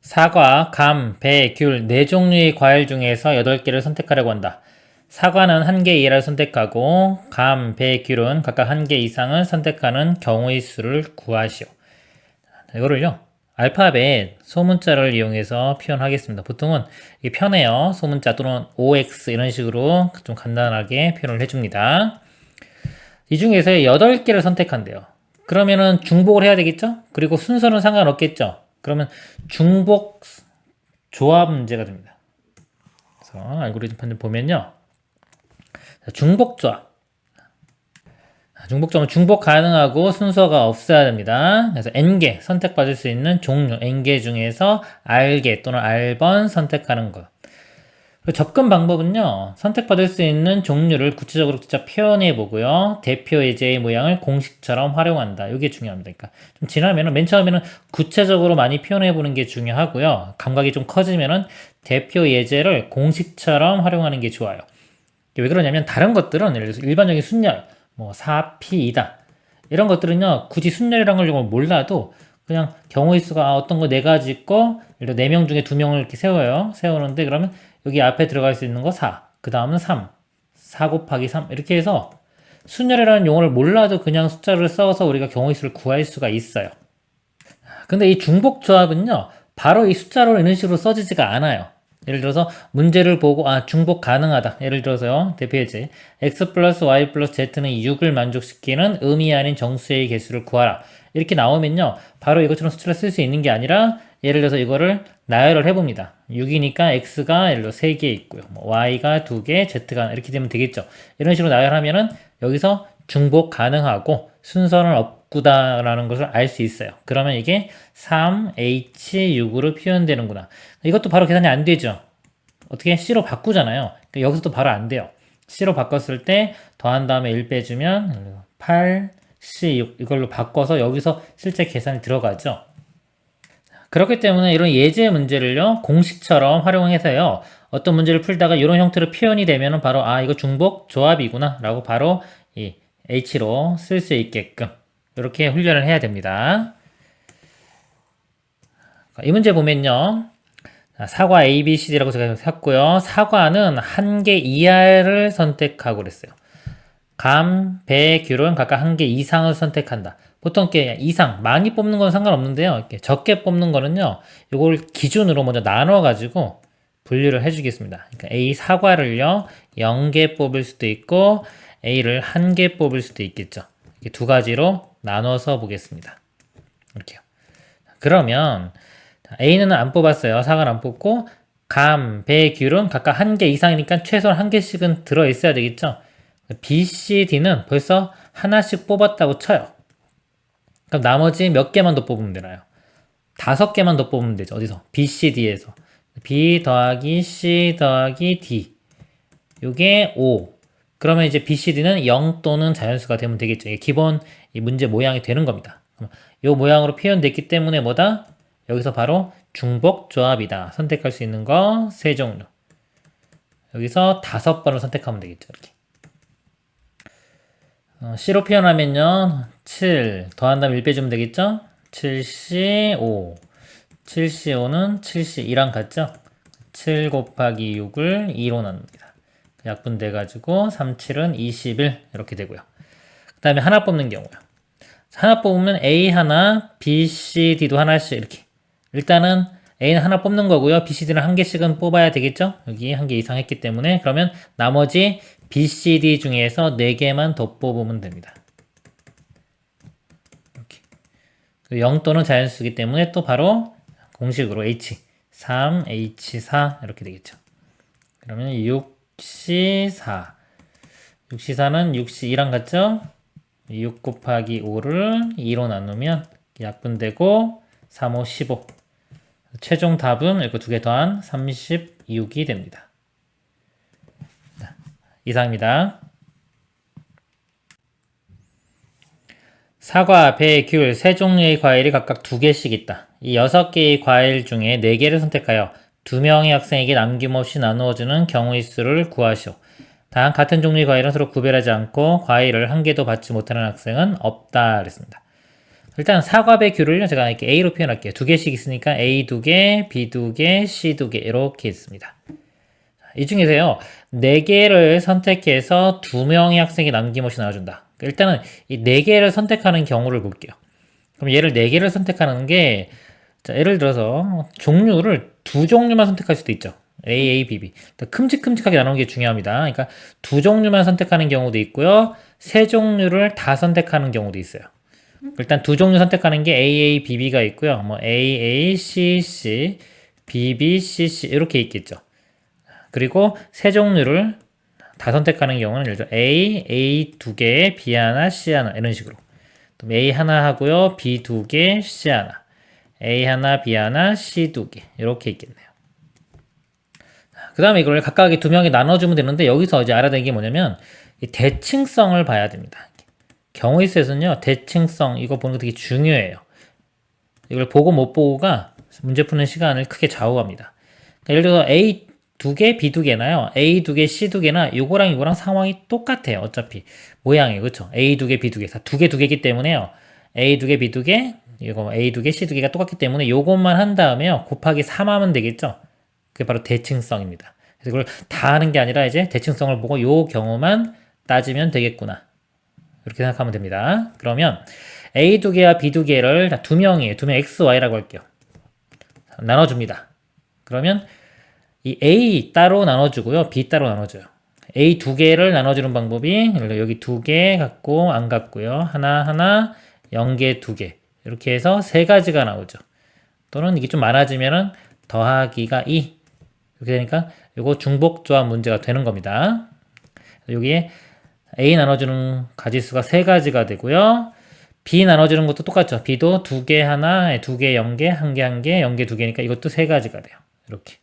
사과, 감, 배, 귤 4종류의 과일 중에서 8개를 선택하려고 한다. 사과는 1개 이하를 선택하고 감, 배, 귤은 각각 1개 이상을 선택하는 경우의 수를 구하시오. 이거를요. 알파벳 소문자를 이용해서 표현하겠습니다. 보통은 이게 편해요. 소문자 또는 OX 이런 식으로 좀 간단하게 표현을 해줍니다. 이 중에서 8개를 선택한대요. 그러면은 중복을 해야 되겠죠? 그리고 순서는 상관없겠죠? 그러면 중복 조합 문제가 됩니다. 그래서 알고리즘 판정 보면요. 중복 조합. 중복점은 중복 가능하고 순서가 없어야 됩니다. 그래서 N개 선택받을 수 있는 종류 N개 중에서 R개 또는 R번 선택하는 것. 접근 방법은요. 선택받을 수 있는 종류를 구체적으로 직접 표현해 보고요. 대표 예제의 모양을 공식처럼 활용한다. 이게 중요합니다. 그러니까 좀 지나면은 맨 처음에는 구체적으로 많이 표현해 보는 게 중요하고요. 감각이 좀 커지면은 대표 예제를 공식처럼 활용하는 게 좋아요. 왜 그러냐면 다른 것들은 예를 들어서 일반적인 순열, 뭐 4P이다. 이런 것들은요. 굳이 순열이라는 걸 몰라도 그냥 경우의 수가 어떤 거 4가지 있고 예를 들어 4명 중에 2명을 이렇게 세워요. 세우는데 그러면 여기 앞에 들어갈 수 있는 거 4, 그 다음은 3, 4 곱하기 3 이렇게 해서 순열이라는 용어를 몰라도 그냥 숫자를 써서 우리가 경우의 수를 구할 수가 있어요. 근데 이 중복 조합은요. 바로 이 숫자로 이런 식으로 써지지가 않아요. 예를 들어서 문제를 보고 중복 가능하다. 예를 들어서요. 대표 예제 x 플러스 y 플러스 z는 6을 만족시키는 의미 아닌 정수의 개수를 구하라. 이렇게 나오면요. 바로 이것처럼 숫자를 쓸 수 있는 게 아니라 예를 들어서 이거를 나열을 해봅니다. 6이니까 x가 예를 들어 3개 있고요. y가 2개, z가 이렇게 되면 되겠죠. 이런 식으로 나열하면은 여기서 중복 가능하고 순서는 없구나라는 것을 알 수 있어요. 그러면 이게 3H6으로 표현되는구나. 이것도 바로 계산이 안 되죠. 어떻게 C로 바꾸잖아요. 여기서도 바로 안 돼요. C로 바꿨을 때 더한 다음에 1 빼주면 8C6 이걸로 바꿔서 여기서 실제 계산이 들어가죠. 그렇기 때문에 이런 예제 문제를요 공식처럼 활용해서요 어떤 문제를 풀다가 이런 형태로 표현이 되면 바로 이거 중복 조합이구나 라고 바로 이 H로 쓸 수 있게끔 이렇게 훈련을 해야 됩니다. 이 문제 보면요 사과 A, B, C, D라고 제가 샀고요. 사과는 1개 이하를 선택하고 그랬어요. 감, 배, 귤은 각각 1개 이상을 선택한다. 보통 이렇게 이상, 많이 뽑는 건 상관없는데요. 이렇게 적게 뽑는 거는요. 이걸 기준으로 먼저 나눠가지고 분류를 해주겠습니다. 그러니까 A 사과를요. 0개 뽑을 수도 있고 A를 1개 뽑을 수도 있겠죠. 이렇게 두 가지로 나눠서 보겠습니다. 이렇게요. 그러면 A는 안 뽑았어요. 사과는 안 뽑고 감, 배, 귤은 각각 1개 이상이니까 최소한 1개씩은 들어있어야 되겠죠. B, C, D는 벌써 하나씩 뽑았다고 쳐요. 그럼 나머지 몇 개만 더 뽑으면 되나요? 5개만 더 뽑으면 되죠. 어디서? B, C, D에서. B 더하기 C 더하기 D. 요게 5. 그러면 이제 B, C, D는 0 또는 자연수가 되면 되겠죠. 이게 기본 이 문제 모양이 되는 겁니다. 요 모양으로 표현됐기 때문에 뭐다? 여기서 바로 중복 조합이다. 선택할 수 있는 거 3종류. 여기서 5번을 선택하면 되겠죠. 이렇게. C로 표현하면요. 7 더한다면 1 빼주면 되겠죠? 7C5 7C5는 7C2랑 같죠? 7 곱하기 6을 2로 나눕니다. 약분돼가지고 3, 7은 21 이렇게 되고요. 그 다음에 하나 뽑는 경우요. 하나 뽑으면 A 하나, B, C, D도 하나씩 이렇게. 일단은 A는 하나 뽑는 거고요. B, C, D는 1개씩은 뽑아야 되겠죠? 여기 1개 이상 했기 때문에 그러면 나머지 B, C, D 중에서 4개만 더 뽑으면 됩니다. 이렇게. 0 또는 자연수이기 때문에 또 바로 공식으로 H 3, H4 이렇게 되겠죠. 그러면 6C4 6C4는 6C2랑 같죠? 6 곱하기 5를 2로 나누면 약분되고 3, 5, 15 최종 답은 이거 2개 더한 36이 됩니다. 이상입니다. 사과, 배, 귤 3종류의 과일이 각각 2개씩 있다. 이 6개의 과일 중에 4개를 선택하여 2명의 학생에게 남김없이 나누어주는 경우의 수를 구하시오. 단 같은 종류의 과일은 서로 구별하지 않고 과일을 1개도 받지 못하는 학생은 없다 그랬습니다. 일단 사과배 귤을요, 제가 이렇게 A로 표현할게요. 두 개씩 있으니까 A 두 개, B 두 개, C 두 개, 이렇게 있습니다. 이 중에서요, 네 개를 선택해서 두 명의 학생이 남김없이 나와준다. 일단은 이 네 개를 선택하는 경우를 볼게요. 그럼 얘를 네 개를 선택하는 게, 자, 예를 들어서 종류를 두 종류만 선택할 수도 있죠. A, B, B. 큼직큼직하게 나누는 게 중요합니다. 그러니까 두 종류만 선택하는 경우도 있고요. 세 종류를 다 선택하는 경우도 있어요. 일단 두 종류 선택하는 게 AA, BB가 있고요. 뭐 AA, CC, BB, CC 이렇게 있겠죠. 그리고 세 종류를 다 선택하는 경우는 예를 들어 A 두 개, B 하나, C 하나 이런 식으로. 또 A 하나 하고요. B 두 개, C 하나. A 하나, B 하나, C 두 개. 이렇게 있겠네요. 그 다음에 이걸 각각의 두 명이 나눠주면 되는데 여기서 이제 알아야 되는 게 뭐냐면 이 대칭성을 봐야 됩니다. 경우의 수에서는요, 대칭성 이거 보는 거 되게 중요해요. 이걸 보고 못 보고가 문제 푸는 시간을 크게 좌우합니다. 그러니까 예를 들어서 A 두 개, B 두 개나요. A 두 개, C 두 개나 이거랑 이거랑 상황이 똑같아요. 어차피 모양이 그렇죠. A 두 개, B 두 개, 다 두 개 두 개이기 때문에요. A 두 개, B 두 개, 이거 A 두 개, C 두 개가 똑같기 때문에 요것만 한 다음에요. 곱하기 3 하면 되겠죠. 그게 바로 대칭성입니다. 그래서 이걸 다 하는 게 아니라 이제 대칭성을 보고 요 경우만 따지면 되겠구나. 이렇게 생각하면 됩니다. 그러면 A 두 개와 B 두 개를 두 명이에요. 두 명 X, Y라고 할게요. 나눠줍니다. 그러면 이 A 따로 나눠주고요. B 따로 나눠줘요. A 두 개를 나눠주는 방법이 여기 두 개 갖고 안 갖고요. 하나, 0개, 두 개. 이렇게 해서 세 가지가 나오죠. 또는 이게 좀 많아지면은 더하기가 2. 이렇게 되니까 이거 중복조합 문제가 되는 겁니다. 여기에 A 나눠주는 가지수가 세 가지가 되고요. B 나눠주는 것도 똑같죠. B도 두 개 하나, 두 개 0개, 한 개 0개 두 개니까 이것도 세 가지가 돼요. 이렇게.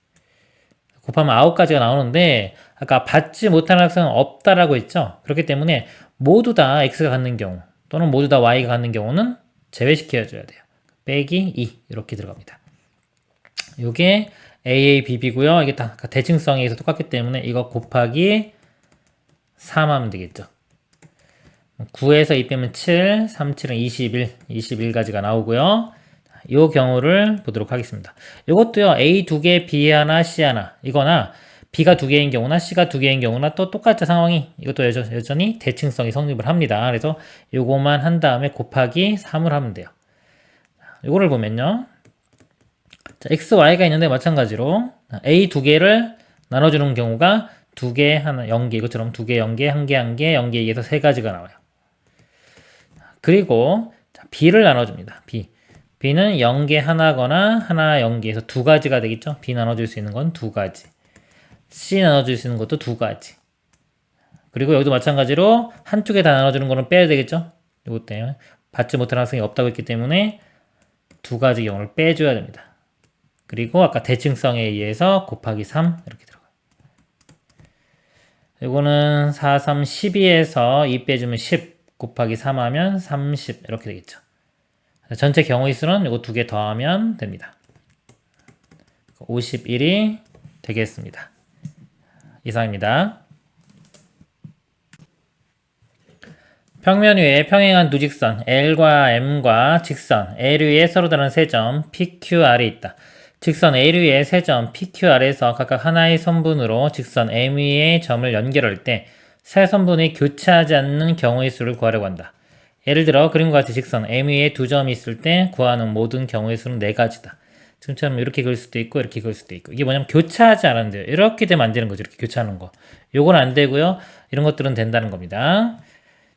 곱하면 9가지가 나오는데 아까 받지 못하는 학생은 없다라고 했죠. 그렇기 때문에 모두 다 X가 갖는 경우 또는 모두 다 Y가 갖는 경우는 제외시켜 줘야 돼요. 빼기 2 이렇게 들어갑니다. 요게 AA, BB고요. 이게 다 대칭성에 의해서 똑같기 때문에 이거 곱하기 3 하면 되겠죠. 9에서 2 빼면 7, 3, 7은 21, 21가지가 나오고요. 이 경우를 보도록 하겠습니다. 이것도요, A 두 개, B 하나, C 하나. 이거나 B가 두 개인 경우나 C가 두 개인 경우나 또 똑같죠, 상황이. 이것도 여전히 대칭성이 성립을 합니다. 그래서 요거만 한 다음에 곱하기 3을 하면 돼요. 이거를 보면요. 자, X, Y가 있는데 마찬가지로 A 두 개를 나눠주는 경우가 두 개, 하나, 0개, 이것처럼 두 개, 0개, 한 개, 0개, 2에서 세 가지가 나와요. 그리고 B를 나눠줍니다. B는 0개 하나거나 하나 0개에서 두 가지가 되겠죠. B 나눠줄 수 있는 건 두 가지. C 나눠줄 수 있는 것도 두 가지. 그리고 여기도 마찬가지로 한쪽에 다 나눠주는 거는 빼야 되겠죠. 이것 때문에 받지 못하는 학생이 없다고 했기 때문에 두 가지 경우를 빼줘야 됩니다. 그리고 아까 대칭성에 의해서 곱하기 3 이렇게 들어가요. 이거는 4, 3, 12에서 2 빼주면 10 곱하기 3 하면 30 이렇게 되겠죠. 전체 경우의 수는 이거 두 개 더하면 됩니다. 51이 되겠습니다. 이상입니다. 평면 위에 평행한 두 직선 L과 M과 직선 L 위에 서로 다른 세 점 PQR이 있다. 직선 L 위에 세 점 PQR에서 각각 하나의 선분으로 직선 M 위의 점을 연결할 때 세 선분이 교차하지 않는 경우의 수를 구하려고 한다. 예를 들어 그림과 같이 직선 M 위에 두 점이 있을 때 구하는 모든 경우의 수는 4가지다. 지금처럼 이렇게 그릴 수도 있고 이렇게 그릴 수도 있고 이게 뭐냐면 교차하지 않은데요. 이렇게 되면 안 되는 거죠. 이렇게 교차하는 거. 요건 안 되고요. 이런 것들은 된다는 겁니다.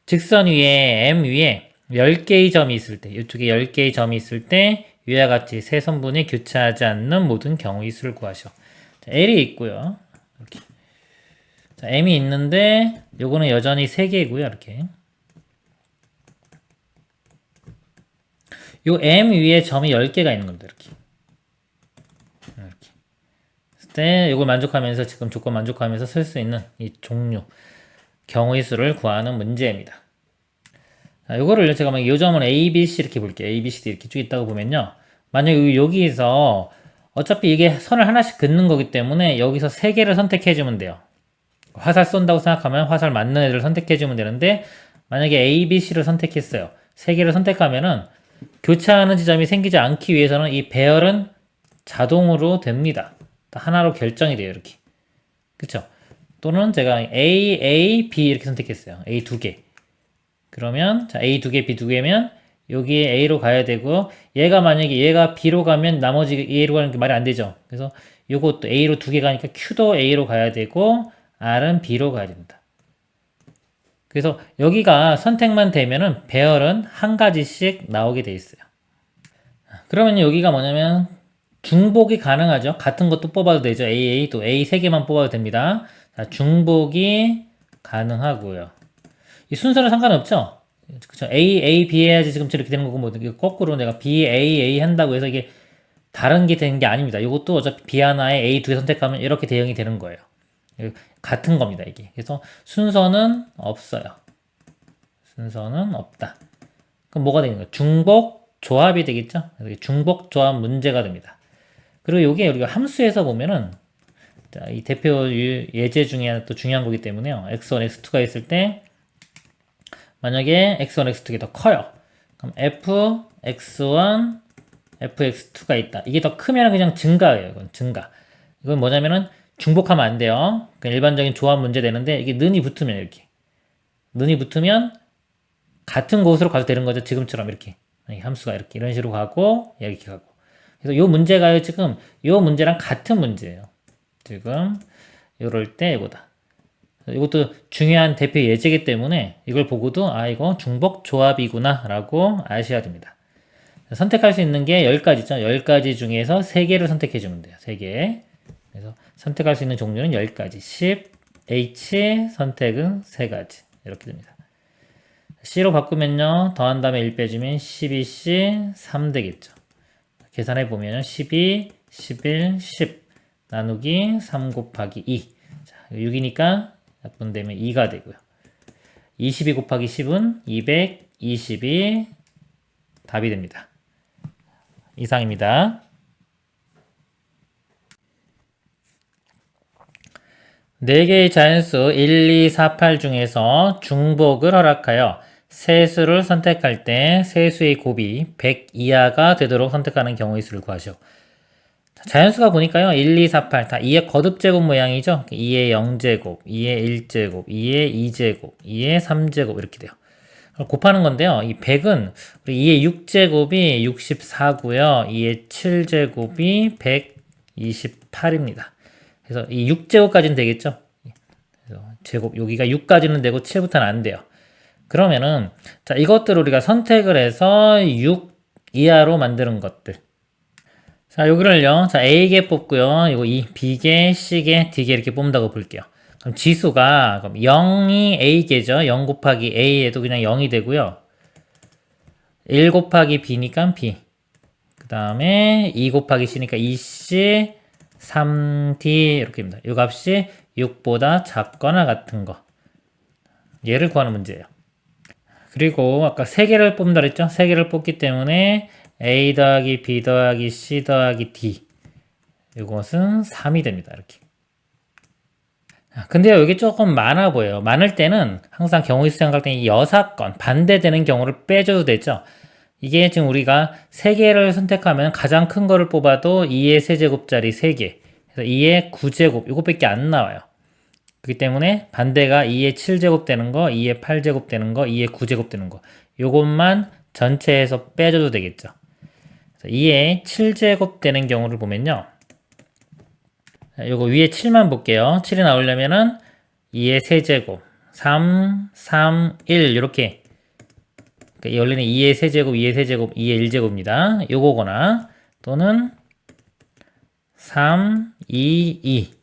직선 위에 M 위에 10개의 점이 있을 때 이쪽에 10개의 점이 있을 때 위와 같이 세 선분이 교차하지 않는 모든 경우의 수를 구하시오. 자, L이 있고요. 이렇게. 자, M이 있는데 요거는 여전히 3개고요. 이렇게. 요 M 위에 점이 10개가 있는 겁니다. 이렇게. 그랬을 때 이걸 만족하면서 지금 조건 만족하면서 쓸 수 있는 이 종류 경우의 수를 구하는 문제입니다. 자, 요거를 제가 이 점은 A, B, C 이렇게 볼게요. A, B, C, D 이렇게 쭉 있다고 보면요. 만약에 여기서 어차피 이게 선을 하나씩 긋는 거기 때문에 여기서 3개를 선택해주면 돼요. 화살 쏜다고 생각하면 화살 맞는 애를 선택해주면 되는데 만약에 A, B, C를 선택했어요. 3개를 선택하면은 교차하는 지점이 생기지 않기 위해서는 이 배열은 자동으로 됩니다. 하나로 결정이 돼요, 이렇게. 그쵸? 또는 제가 A, B 이렇게 선택했어요. A 두 개. 그러면, 자, A 두 개, B 두 개면, 여기에 A로 가야 되고, 얘가 만약에 얘가 B로 가면 나머지 A로 가는 게 말이 안 되죠. 그래서 요것도 A로 두 개 가니까 Q도 A로 가야 되고, R은 B로 가야 됩니다. 그래서 여기가 선택만 되면은 배열은 한 가지씩 나오게 돼 있어요. 그러면 여기가 뭐냐면 중복이 가능하죠. 같은 것도 뽑아도 되죠. AA 또 A 3개만 뽑아도 됩니다. 자, 중복이 가능하고요. 이 순서는 상관없죠. 그쵸? A, B 해야지 지금 저렇게 되는 거고, 뭐, 거꾸로 내가 B, A 한다고 해서 이게 다른 게 되는 게 아닙니다. 이것도 어차피 B 하나에 A 두 개 선택하면 이렇게 대응이 되는 거예요. 같은 겁니다, 이게. 그래서 순서는 없어요. 순서는 없다. 그럼 뭐가 되는 거예요? 중복 조합이 되겠죠? 중복 조합 문제가 됩니다. 그리고 이게 우리가 함수에서 보면은, 자, 이 대표 예제 중에 또 중요한 거기 때문에요. x1, x2가 있을 때, 만약에 x1, x2가 더 커요. 그럼 fx1, fx2가 있다. 이게 더 크면 그냥 증가예요. 이건 증가. 이건 뭐냐면은 중복하면 안 돼요. 그냥 일반적인 조합 문제 되는데 이게 는이 붙으면 이렇게. 는이 붙으면 같은 곳으로 가도 되는 거죠. 지금처럼 이렇게. 함수가 이렇게 이런 식으로 가고 이렇게 가고. 그래서 요 문제가요. 지금 요 문제랑 같은 문제예요. 지금 이럴 때 이거다. 이것도 중요한 대표 예제이기 때문에 이걸 보고도 아 이거 중복 조합이구나 라고 아셔야 됩니다. 선택할 수 있는 게 10가지죠. 10가지 중에서 3개를 선택해 주면 돼요. 3개. 그래서 선택할 수 있는 종류는 10가지. 10, H 선택은 3가지. 이렇게 됩니다. C로 바꾸면요. 더한 다음에 1 빼주면 12C 3 되겠죠. 계산해 보면 12, 11, 10 나누기 3 곱하기 2. 자, 6이니까 약분되면 2가 되고요. 22 곱하기 10은 222 답이 됩니다. 이상입니다. 4개의 자연수 1, 2, 4, 8 중에서 중복을 허락하여 세수를 선택할 때 세수의 곱이 100 이하가 되도록 선택하는 경우의 수를 구하시오. 자연수가 보니까요. 1, 2, 4, 8 다 2의 거듭제곱 모양이죠. 2의 0제곱, 2의 1제곱, 2의 2제곱, 2의 3제곱 이렇게 돼요. 곱하는 건데요. 이 100은 우리 2의 6제곱이 64고요. 2의 7제곱이 128입니다. 그래서 이 6제곱까지는 되겠죠. 그래서 제곱 여기가 6까지는 되고 7부터는 안 돼요. 그러면은 자 이것들을 우리가 선택을 해서 6 이하로 만드는 것들. 자 여기를요. 자 A개 뽑고요. 이거 B개, C개, D개 이렇게 뽑는다고 볼게요. 그럼 지수가 그럼 0이 A개죠. 0 곱하기 A에도 그냥 0이 되고요. 1 곱하기 B니까 B. 그 다음에 2 곱하기 C니까 2C, 3D 이렇게 됩니다. 이 값이 6보다 작거나 같은 거. 얘를 구하는 문제예요. 그리고 아까 3개를 뽑는다 그랬죠? 3개를 뽑기 때문에 A 더하기 B 더하기 C 더하기 D 이것은 3이 됩니다. 이렇게. 근데요, 이게 조금 많아 보여요. 많을 때는 항상 경우의 수 생각할 때 이 여사건, 반대되는 경우를 빼줘도 되죠. 이게 지금 우리가 3개를 선택하면 가장 큰 거를 뽑아도 2의 세제곱짜리 3개. 그래서 2의 9제곱, 이것밖에 안 나와요. 그렇기 때문에 반대가 2의 7제곱 되는 거, 2의 8제곱 되는 거, 2의 9제곱 되는 거. 요것만 전체에서 빼줘도 되겠죠. 2의 7제곱 되는 경우를 보면요. 요거 위에 7만 볼게요. 7이 나오려면은 2의 세제곱, 3, 3, 1 이렇게 원래는 2의 세제곱, 2의 세제곱, 2의 1제곱입니다. 요거거나 또는 3, 2, 2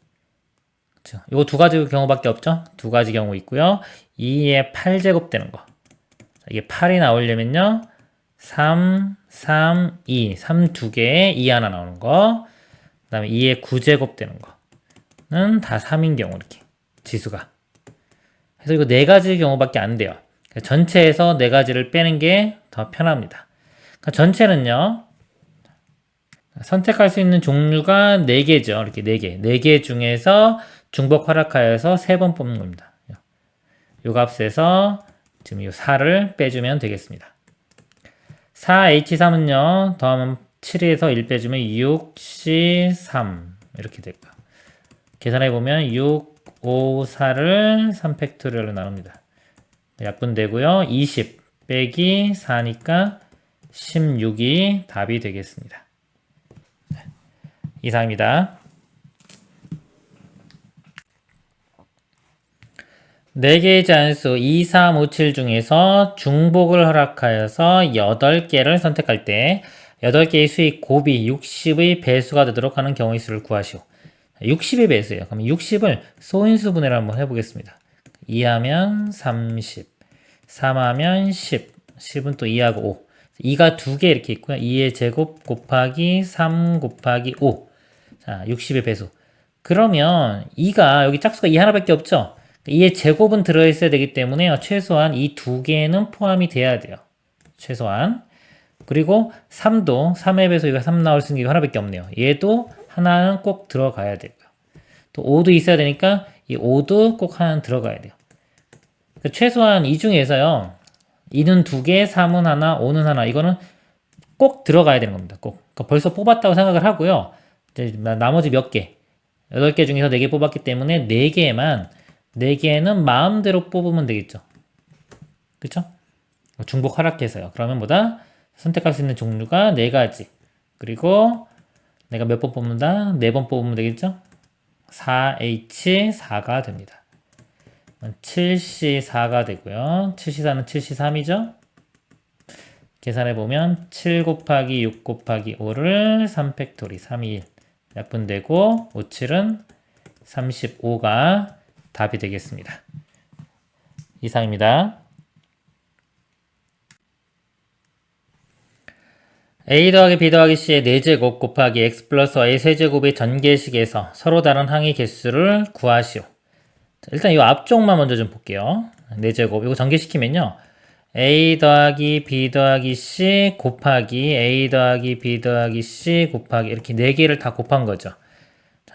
그렇죠. 요거 두 가지 경우밖에 없죠. 두 가지 경우 있고요. 2의 8제곱 되는 거. 이게 8이 나오려면요. 3, 3, 2 3 두 개에 2 하나 나오는 거. 그 다음에 2의 9제곱 되는 거는 다 3인 경우 이렇게 지수가. 그래서 이거 네 가지 경우밖에 안 돼요. 전체에서 네 가지를 빼는 게 더 편합니다. 그러니까 전체는요. 선택할 수 있는 종류가 4개죠. 이렇게 4개. 4개 중에서 중복 허락하여서 3번 뽑는 겁니다. 요 값에서 지금 요 4를 빼주면 되겠습니다. 4H3은요, 더하면 7에서 1 빼주면 6C3 이렇게 될까요? 계산해보면 6, 5, 4를 3팩토리얼로 나눕니다. 약분되고요. 20 빼기 4니까 16이 답이 되겠습니다. 이상입니다. 4개의 자연수 2, 3, 5, 7 중에서 중복을 허락하여서 8개를 선택할 때 8개의 수의 곱이 60의 배수가 되도록 하는 경우의 수를 구하시오. 60의 배수예요. 그럼 60을 소인수 분해를 한번 해보겠습니다. 2하면 30, 3하면 10, 10은 또 2하고 5. 2가 2개 이렇게 있고요. 2의 제곱 곱하기 3 곱하기 5. 자, 60의 배수. 그러면 2가 여기 짝수가 2 하나밖에 없죠? 2의 제곱은 들어있어야 되기 때문에 최소한 이 2개는 포함이 돼야 돼요. 최소한. 그리고 3도 3의 배수 이거 3 나올 수 있는 게 하나밖에 없네요. 얘도 하나는 꼭 들어가야 되고요. 또 5도 있어야 되니까 이 5도 꼭 하나는 들어가야 돼요. 그러니까 최소한 이 중에서요. 2는 2개, 3은 하나, 5는 하나. 이거는 꼭 들어가야 되는 겁니다. 꼭. 그러니까 벌써 뽑았다고 생각을 하고요. 이제 나머지 몇 개, 8개 중에서 4개 뽑았기 때문에 4개는 마음대로 뽑으면 되겠죠. 그쵸? 중복 허락해서요. 그러면 뭐다? 선택할 수 있는 종류가 4가지. 그리고 내가 몇 번 뽑는다? 4번 뽑으면 되겠죠? 4H4가 됩니다. 7C4가 되고요. 7C4는 7C3이죠? 계산해보면 7 곱하기 6 곱하기 5를 3팩토리 3이 1 약분되고 5, 7은 35가 답이 되겠습니다. 이상입니다. a 더하기 b 더하기 c의 4제곱 곱하기 x 플러스 y 세제곱의 전개식에서 서로 다른 항의 개수를 구하시오. 자, 일단 이 앞쪽만 먼저 좀 볼게요. 4제곱 이거 전개시키면요. a 더하기 b 더하기 c 곱하기 a 더하기 b 더하기 c 곱하기 이렇게 4개를 다 곱한 거죠.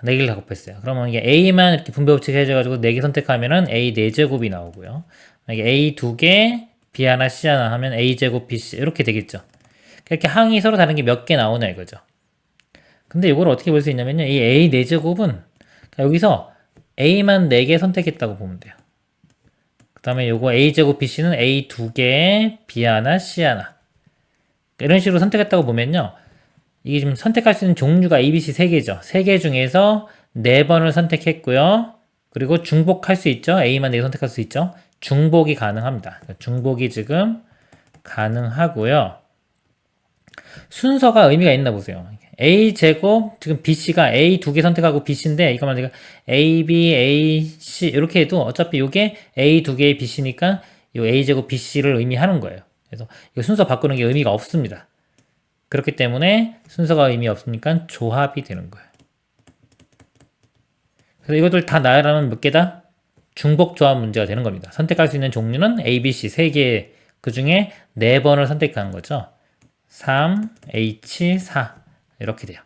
4개를 다 곱했어요. 그러면 이게 a만 이렇게 분배 법칙 해줘가지고 4개 선택하면은 a 4제곱이 나오고요. 만약에 a 2개, b 하나, c 하나 하면 a 제곱 bc 이렇게 되겠죠. 이렇게 항이 서로 다른 게 몇 개 나오냐 이거죠. 근데 이걸 어떻게 볼 수 있냐면요. 이 a 4제곱은 여기서 a만 4개 선택했다고 보면 돼요. 그 다음에 요거 a제곱 bc는 a 2개, b 하나, c 하나 이런 식으로 선택했다고 보면요. 이게 지금 선택할 수 있는 종류가 a, b, c 3개죠. 3개 중에서 4번을 선택했고요. 그리고 중복할 수 있죠. a만 4개 선택할 수 있죠. 중복이 가능합니다. 중복이 지금 가능하고요. 순서가 의미가 있나 보세요. a제곱 지금 bc가 a 2개 선택하고 bc인데 이거 만약에 a, b, a, c 이렇게 해도 어차피 이게 a 2개의 bc니까 이 a제곱 bc를 의미하는 거예요. 그래서 이 순서 바꾸는 게 의미가 없습니다. 그렇기 때문에 순서가 의미 없으니까 조합이 되는 거예요. 그래서 이것들 다 나열하면 몇 개다? 중복 조합 문제가 되는 겁니다. 선택할 수 있는 종류는 a, b, c 3개 그 중에 4번을 선택한 거죠. 3, h, 4 이렇게 돼요.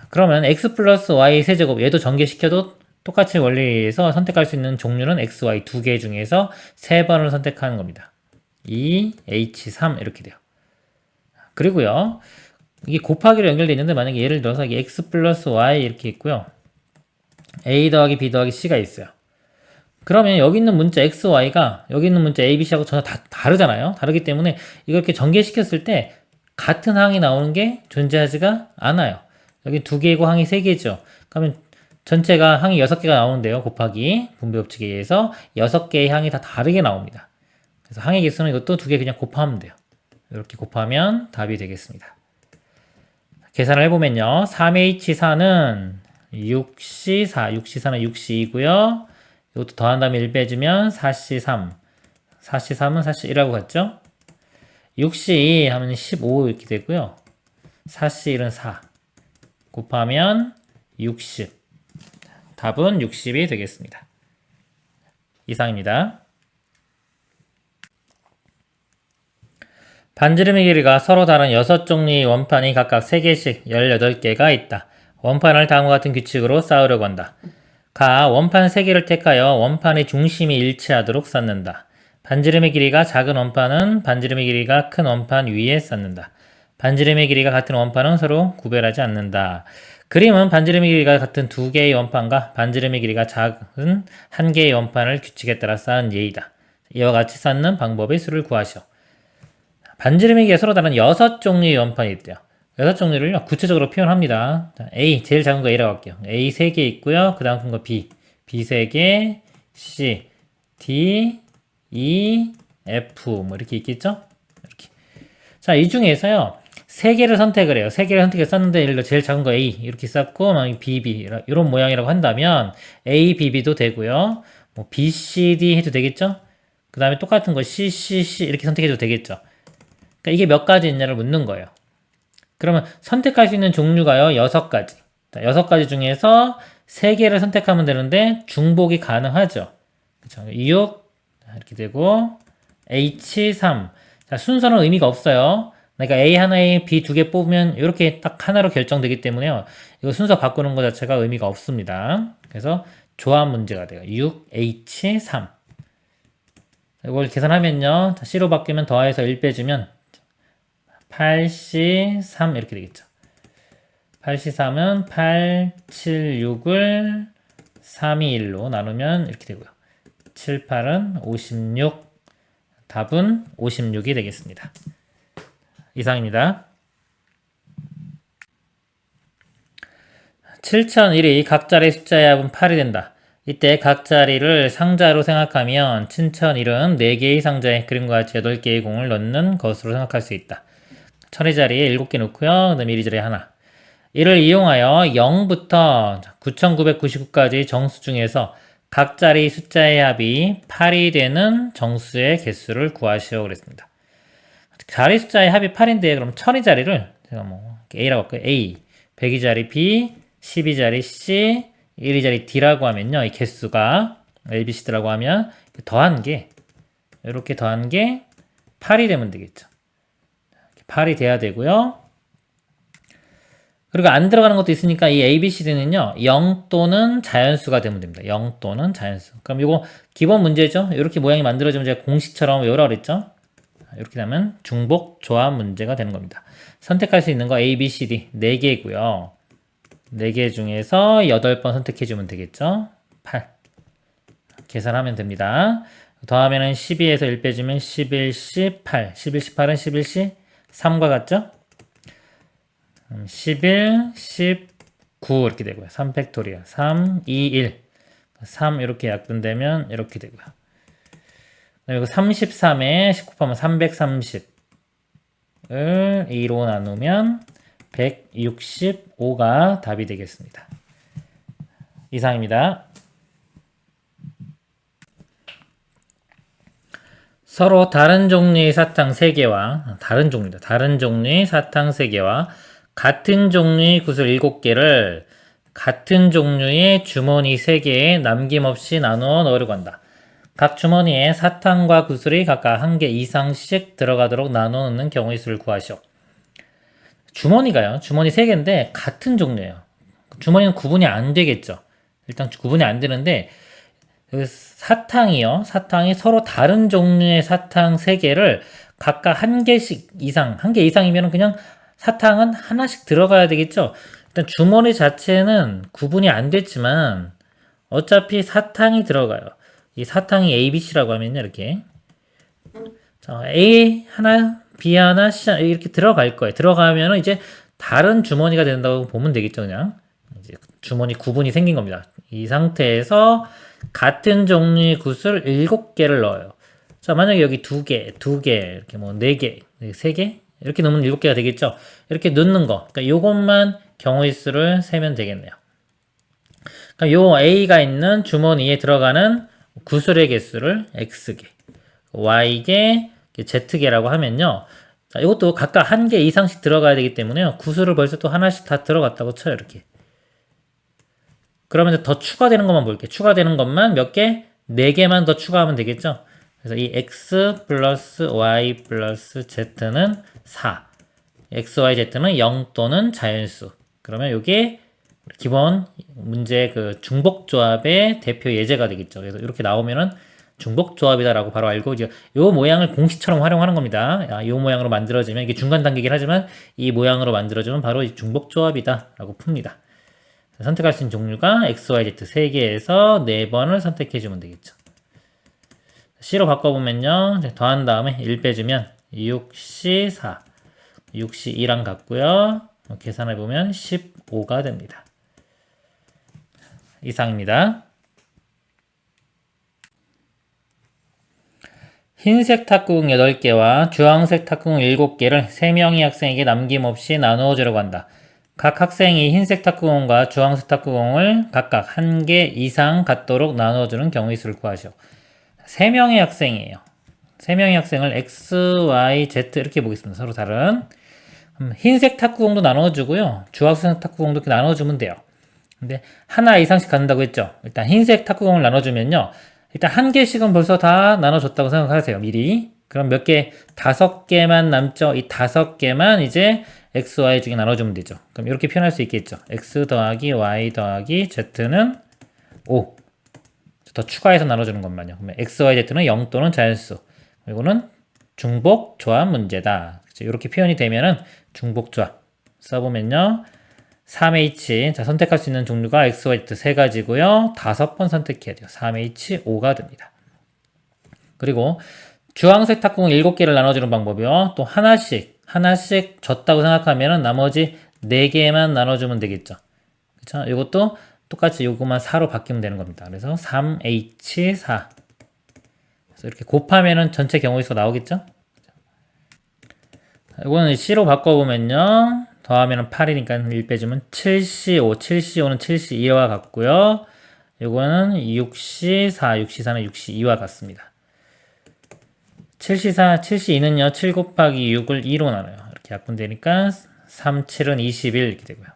그러면 x 플러스 y 세제곱 얘도 전개시켜도 똑같이 원리에서 선택할 수 있는 종류는 x, y 2개 중에서 3번을 선택하는 겁니다. 2, h, 3 이렇게 돼요. 그리고요. 이게 곱하기로 연결되어 있는데 만약에 예를 들어서 이게 x 플러스 y 이렇게 있고요. a 더하기 b 더하기 c가 있어요. 그러면 여기 있는 문자 x, y가 여기 있는 문자 a, b, c하고 전혀 다 다르잖아요. 다르기 때문에 이걸 이렇게 전개시켰을 때 같은 항이 나오는 게 존재하지가 않아요. 여기 2개이고 항이 3개죠. 그러면 전체가 항이 6개가 나오는데요. 곱하기 분배 법칙에 의해서 6개의 항이 다 다르게 나옵니다. 그래서 항의 개수는 이것도 2개 그냥 곱하면 돼요. 이렇게 곱하면 답이 되겠습니다. 계산을 해보면요. 3H4는 6C4, 6C4는 6C2고요. 이것도 더한 다음에 1 빼주면 4C3. 4C3은 4C1하고 같죠? 6C2 하면 15 이렇게 되고요. 4C1은 4. 곱하면 60. 답은 60이 되겠습니다. 이상입니다. 반지름의 길이가 서로 다른 6종류의 원판이 각각 3개씩 18개가 있다. 원판을 다음과 같은 규칙으로 쌓으려고 한다. 가 원판 3개를 택하여 원판의 중심이 일치하도록 쌓는다. 반지름의 길이가 작은 원판은 반지름의 길이가 큰 원판 위에 쌓는다. 반지름의 길이가 같은 원판은 서로 구별하지 않는다. 그림은 반지름의 길이가 같은 두 개의 원판과 반지름의 길이가 작은 한 개의 원판을 규칙에 따라 쌓은 예이다. 이와 같이 쌓는 방법의 수를 구하시오. 반지름의 길이가 서로 다른 6종류의 원판이 있대요. 6종류를요, 구체적으로 표현합니다. 자, A, 제일 작은 거 A라고 할게요. A 3개 있고요. 그 다음 큰 거 B. B 3개, C, D, E, F, 뭐 이렇게 있겠죠? 이렇게. 자, 이 중에서요, 3개를 선택을 해요. 3개를 선택해서 썼는데, 예를 들어 제일 작은 거 A, 이렇게 썼고, B, B, 이런 모양이라고 한다면, A, B, B도 되고요. 뭐, B, C, D 해도 되겠죠? 그 다음에 똑같은 거 C, C, C 이렇게 선택해도 되겠죠? 그러니까 이게 몇 가지 있냐를 묻는 거예요. 그러면 선택할 수 있는 종류가요, 6가지. 자, 6가지 중에서 3개를 선택하면 되는데, 중복이 가능하죠. 그쵸? 6, 이렇게 되고, H3. 자, 순서는 의미가 없어요. 그러니까 A 하나에 B 2개 뽑으면 이렇게 딱 하나로 결정되기 때문에요. 이거 순서 바꾸는 것 자체가 의미가 없습니다. 그래서 조합 문제가 돼요. 6H3. 이걸 계산하면요. C로 바뀌면 더해서 1 빼주면 8C3 이렇게 되겠죠. 8C3은 8, 7, 6을 3, 2, 1로 나누면 이렇게 되고요. 7, 8은 56. 답은 56이 되겠습니다. 이상입니다. 7001이 각 자리 숫자의 합은 8이 된다. 이때 각 자리를 상자로 생각하면 7001은 4개의 상자에 그림과 같이 8개의 공을 넣는 것으로 생각할 수 있다. 1000의 자리에 7개 넣고요. 그 다음에 1의 자리에 하나. 이를 이용하여 0부터 9999까지 정수 중에서 각 자리 숫자의 합이 8이 되는 정수의 개수를 구하시오 그랬습니다. 자리 숫자의 합이 8인데 그럼 1000의 자리를 제가 뭐 A라고 할까요? A, 100의 자리 B, 10의 자리 C, 1의 자리 D라고 하면요. 이 개수가 A, B, C라고 하면 더한 게 이렇게 더한 게 8이 되면 되겠죠. 8이 돼야 되고요. 그리고 안 들어가는 것도 있으니까 이 A, B, C는요. 0 또는 자연수가 되면 됩니다. 0 또는 자연수. 그럼 이거 기본 문제죠. 이렇게 모양이 만들어지면 제가 공식처럼 외우라고 그랬죠. 이렇게 되면 중복 조합 문제가 되는 겁니다. 선택할 수 있는 거 A, B, C, D 4개고요. 4개 중에서 8번 선택해주면 되겠죠. 8. 계산하면 됩니다. 더하면은 12에서 1 빼주면 11, 18. 11, 18은 11C 3과 같죠? 11, 19 이렇게 되고요. 3팩토리얼 3, 2, 1 3 이렇게 약분되면 이렇게 되고요. 그리고 33에 19하면 330을 2로 나누면 165가 답이 되겠습니다. 이상입니다. 서로 다른 종류의 사탕 3개와 다른 종류의 사탕 3개와 같은 종류의 구슬 7개를 같은 종류의 주머니 3개에 남김없이 나누어 넣으려고 한다. 각 주머니에 사탕과 구슬이 각각 1개 이상씩 들어가도록 나눠 넣는 경우의 수를 구하시오. 주머니가요. 주머니 3개인데 같은 종류예요. 주머니는 구분이 안 되겠죠. 일단 구분이 안 되는데 사탕이 서로 다른 종류의 사탕 3개를 각각 1개씩 이상, 1개 이상이면 그냥 사탕은 하나씩 들어가야 되겠죠. 일단 주머니 자체는 구분이 안 됐지만 어차피 사탕이 들어가요. 이 사탕이 A, B, C라고 하면요. 이렇게 자, A 하나, B 하나, C 하나 이렇게 들어갈 거예요. 들어가면 이제 다른 주머니가 된다고 보면 되겠죠. 그냥 이제 주머니 구분이 생긴 겁니다. 이 상태에서 같은 종류의 구슬 7개를 넣어요. 자, 만약에 여기 2개, 이렇게 뭐 4개, 3개 이렇게 넣으면 7개가 되겠죠. 이렇게 넣는 거. 그러니까 요것만 경우의 수를 세면 되겠네요. 그러니까 요 A가 있는 주머니에 들어가는 구슬의 개수를 X개, Y개, Z개라고 하면요. 자, 이것도 각각 1개 이상씩 들어가야 되기 때문에요. 구슬을 벌써 또 하나씩 다 들어갔다고 쳐요. 이렇게. 그러면 더 추가되는 것만 볼게요. 추가되는 것만 몇 개? 4개만 더 추가하면 되겠죠. 그래서 이 X 플러스 Y 플러스 Z는 4. X, Y, Z는 0 또는 자연수. 그러면 이게 기본 문제 그 중복조합의 대표 예제가 되겠죠. 그래서 이렇게 나오면은 중복조합이다라고 바로 알고 이제 요 모양을 공식처럼 활용하는 겁니다. 요 모양으로 만들어지면 이게 중간 단계긴 하지만 이 모양으로 만들어지면 바로 이 중복조합이다라고 풉니다. 선택할 수 있는 종류가 X, Y, Z 3개에서 4번을 선택해주면 되겠죠. C로 바꿔보면요. 더한 다음에 1 빼주면 6C 4 6C 2랑 같고요. 계산해보면 15가 됩니다. 이상입니다. 흰색 탁구공 8개와 주황색 탁구공 7개를 3명의 학생에게 남김없이 나누어 주려고 한다. 각 학생이 흰색 탁구공과 주황색 탁구공을 각각 1개 이상 갖도록 나누어주는 경우의 수를 구하시오. 3명의 학생이에요. 3명의 학생을 X, Y, Z 이렇게 보겠습니다. 서로 다른. 흰색 탁구공도 나눠주고요. 주황색 탁구공도 이렇게 나눠주면 돼요. 근데 하나 이상씩 갖는다고 했죠. 일단 흰색 탁구공을 나눠주면요. 일단 1개씩은 벌써 다 나눠줬다고 생각하세요. 미리. 그럼 몇 개? 5개만 남죠. 이 5개만 이제 X, Y 중에 나눠주면 되죠. 그럼 이렇게 표현할 수 있겠죠. X 더하기 Y 더하기 Z는 5. 더 추가해서 나눠주는 것만요. 그러면 X, Y, Z는 0 또는 자연수. 이거는 중복조합 문제다. 이렇게 표현이 되면은 중복조합. 써보면요. 3H. 자, 선택할 수 있는 종류가 X, Y, Z 3가지고요. 5번 선택해야 돼요. 3H 5가 됩니다. 그리고 주황색 탁구공 7개를 나눠주는 방법이요. 또 하나씩 줬다고 생각하면 나머지 4개만 나눠주면 되겠죠. 그쵸? 이것도 똑같이 요거만 4로 바뀌면 되는 겁니다. 그래서 3H4. 그래서 이렇게 곱하면은 전체 경우의 수가 나오겠죠? 이거는 C로 바꿔보면요. 더하면은 8이니까 1 빼주면 7C5. 7C5는 7C2와 같고요. 요거는 6C4. 6C4는 6C2와 같습니다. 7C4, 7C2는요, 7 곱하기 6을 2로 나눠요. 이렇게 약분되니까 3, 7은 21 이렇게 되고요.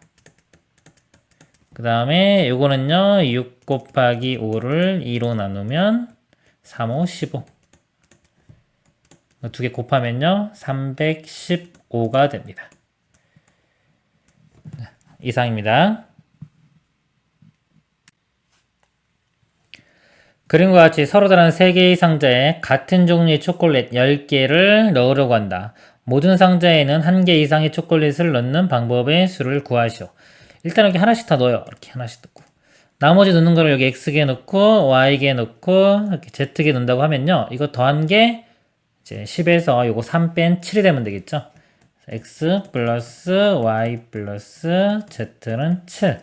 그 다음에 요거는요, 6 곱하기 5를 2로 나누면 3, 5, 15. 두 개 곱하면요, 315가 됩니다. 이상입니다. 그림과 같이 서로 다른 3개의 상자에 같은 종류의 초콜릿 10개를 넣으려고 한다. 모든 상자에는 1개 이상의 초콜릿을 넣는 방법의 수를 구하시오. 일단 여기 하나씩 다 넣어요. 이렇게 하나씩 넣고. 나머지 넣는 거를 여기 X개 넣고 Y개 넣고 이렇게 Z개 넣는다고 하면요. 이거 더한 게 이제 10에서 요거 3 뺀 7이 되면 되겠죠. X 플러스 Y 플러스 Z는 7.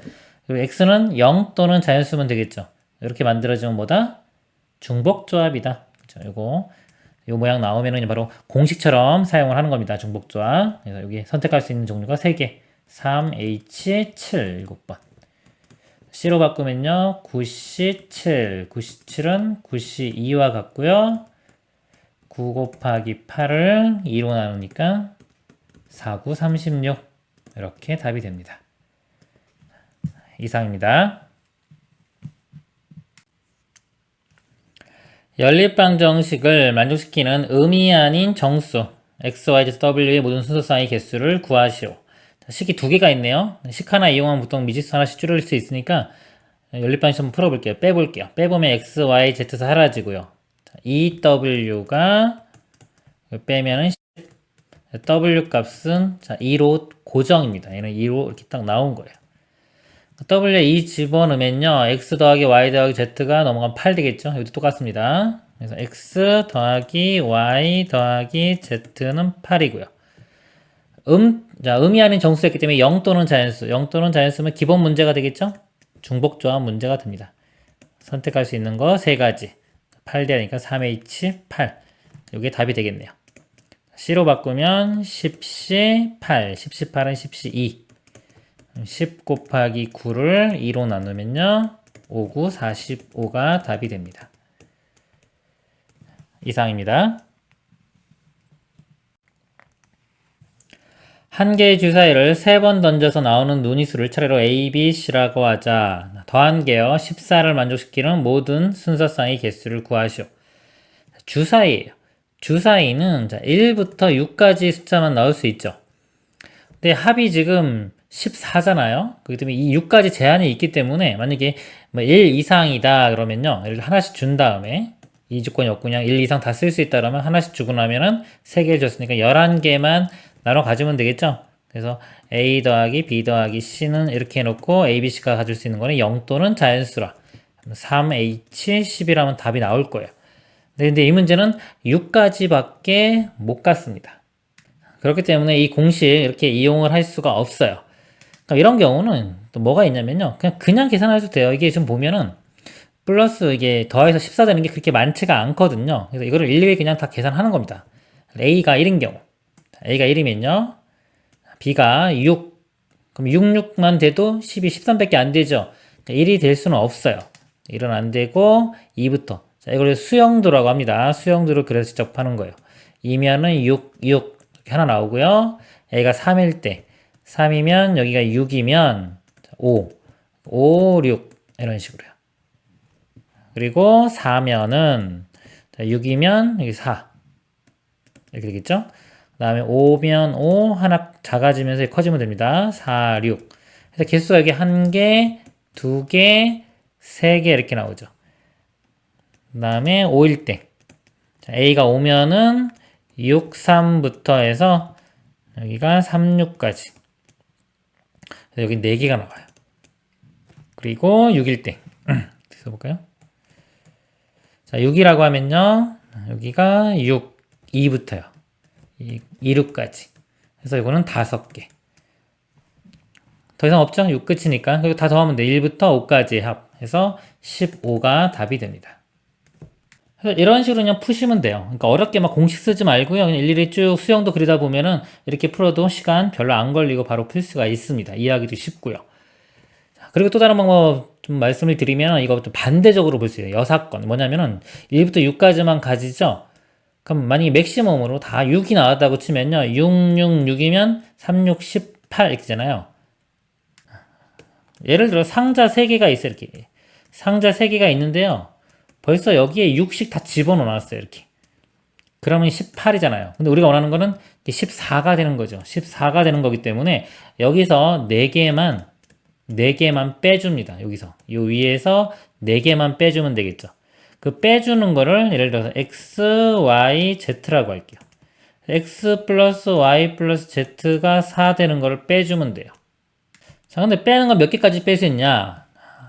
그리고 X는 0 또는 자연수면 되겠죠. 이렇게 만들어지면 뭐다? 중복조합이다. 그렇죠? 요 모양 나오면은 바로 공식처럼 사용을 하는 겁니다. 중복조합. 그래서 여기 선택할 수 있는 종류가 3개. 3H7 7번. C로 바꾸면요. 9C7. 9C7은 9C2와 같고요. 9 곱하기 8을 2로 나누니까 4, 9, 36. 이렇게 답이 됩니다. 이상입니다. 연립방 정식을 만족시키는 음이 아닌 정수 X, Y, Z, W의 모든 순서쌍의 개수를 구하시오. 식이 2개가 있네요. 식 하나 이용하면 보통 미지수 하나씩 줄일 수 있으니까 연립방식 한번 풀어볼게요. 빼볼게요. 빼보면 X, Y, Z 사라지고요. EW가 빼면은 W 값은 2로 고정입니다. 얘는 2로 이렇게 딱 나온 거예요. W에 2 집어넣으면요. X 더하기 Y 더하기 Z가 넘어가면 8 되겠죠? 여기도 똑같습니다. 그래서 X 더하기 Y 더하기 Z는 8이고요. 음이 아닌 정수였기 때문에 0 또는 자연수. 0 또는 자연수면 기본 문제가 되겠죠? 중복조합 문제가 됩니다. 선택할 수 있는 거 3가지. 8 되니까 3H8. 이게 답이 되겠네요. C로 바꾸면 10C8. 10C8은 10C2. 10 곱하기 9를 2로 나누면요. 5, 9, 45가 답이 됩니다. 이상입니다. 한 개의 주사위를 3번 던져서 나오는 눈이수를 차례로 A, B, C라고 하자. 더한 개요. 14를 만족시키는 모든 순서쌍의 개수를 구하시오. 주사위예요. 주사위는 1부터 6까지 숫자만 나올 수 있죠. 근데 합이 지금 14잖아요. 그렇기 때문에 이 6까지 제한이 있기 때문에 만약에 1 이상이다 그러면요. 예를 들어 하나씩 준 다음에 이 조건이 없고 그냥 1 이상 다 쓸 수 있다 그러면 하나씩 주고 나면은 3개를 줬으니까 11개만 나눠 가지면 되겠죠? 그래서 A 더하기 B 더하기 C는 이렇게 해놓고 A, B, C가 가질 수 있는 거는 0 또는 자연수라. 3H 10이라면 답이 나올 거예요. 근데 이 문제는 6까지밖에 못 갔습니다. 그렇기 때문에 이 공식 이렇게 이용을 할 수가 없어요. 그러니까 이런 경우는 또 뭐가 있냐면요. 그냥 계산해도 돼요. 이게 지금 보면은 플러스 이게 더해서 14 되는 게 그렇게 많지가 않거든요. 그래서 이거를 일일이 그냥 다 계산하는 겁니다. A가 1인 경우. A가 1이면요. B가 6. 그럼 6, 6만 돼도 12, 13밖에 안 되죠. 그러니까 1이 될 수는 없어요. 1은 안 되고 2부터. 자, 이걸 수영도라고 합니다. 수영도를 그래서 접하는 거예요. 2면은 6, 6 이렇게 하나 나오고요. A가 3일 때 3이면 여기가 6이면 5, 5, 6 이런 식으로요. 그리고 4면은 6이면 여기 4 이렇게 되겠죠? 그 다음에 5면 5 하나 작아지면서 커지면 됩니다. 4, 6 그래서 개수가 여기 1개, 2개, 3개 이렇게 나오죠. 그 다음에 5일 때 A가 5면은 6, 3부터 해서 여기가 3, 6까지 여기 4개가 나와요. 그리고 6일 때 써볼까요? 자, 6이라고 하면요 여기가 6, 2부터요 2, 6까지 그래서 이거는 5개 더 이상 없죠? 6 끝이니까 그리고 다 더하면 돼. 1부터 5까지 합해서 15가 답이 됩니다. 그래서 이런 식으로 그냥 푸시면 돼요. 그러니까 어렵게 막 공식 쓰지 말고요. 그냥 일일이 쭉 수영도 그리다 보면은 이렇게 풀어도 시간 별로 안 걸리고 바로 풀 수가 있습니다. 이해하기도 쉽고요. 그리고 또 다른 방법 좀 말씀을 드리면 이거 좀 반대적으로 볼 수 있어요. 여사건. 뭐냐면은 1부터 6까지만 가지죠. 그럼 만약에 맥시멈으로 다 6이 나왔다고 치면요. 6, 6, 6이면 3, 6, 18 이렇게 되잖아요. 예를 들어 상자 3개가 있어요. 이렇게. 상자 3개가 있는데요. 벌써 여기에 6씩 다 집어넣어놨어요. 이렇게. 그러면 18이잖아요. 근데 우리가 원하는 거는 14가 되는 거죠. 14가 되는 거기 때문에 여기서 4개만 빼줍니다. 여기서. 이 위에서 4개만 빼주면 되겠죠. 그 빼주는 거를 예를 들어서 x, y, z라고 할게요. x 플러스 y 플러스 z가 4 되는 거를 빼주면 돼요. 자, 근데 빼는 건 몇 개까지 뺄 수 있냐?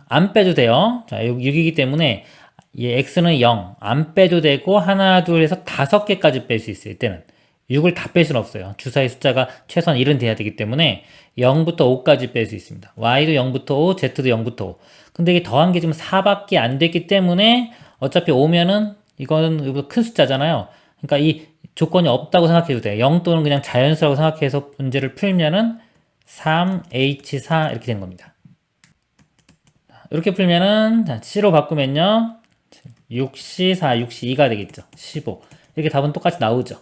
안 빼도 돼요. 자, 6이기 때문에 이 x는 0, 안 빼도 되고 하나, 둘 해서 5개까지 뺄 수 있어요. 이때는 6을 다 뺄 수는 없어요. 주사위 숫자가 최소한 1은 돼야 되기 때문에 0부터 5까지 뺄 수 있습니다. y도 0부터 5, z도 0부터 5. 근데 이게 더한 게 지금 4밖에 안 됐기 때문에 어차피 5면은 이거는 큰 숫자잖아요. 그러니까 이 조건이 없다고 생각해도 돼요. 0 또는 그냥 자연수라고 생각해서 문제를 풀면은 3h4 이렇게 되는 겁니다. 이렇게 풀면은 c로 바꾸면요. 6c, 4, 6c, 2가 되겠죠. 15. 이렇게 답은 똑같이 나오죠.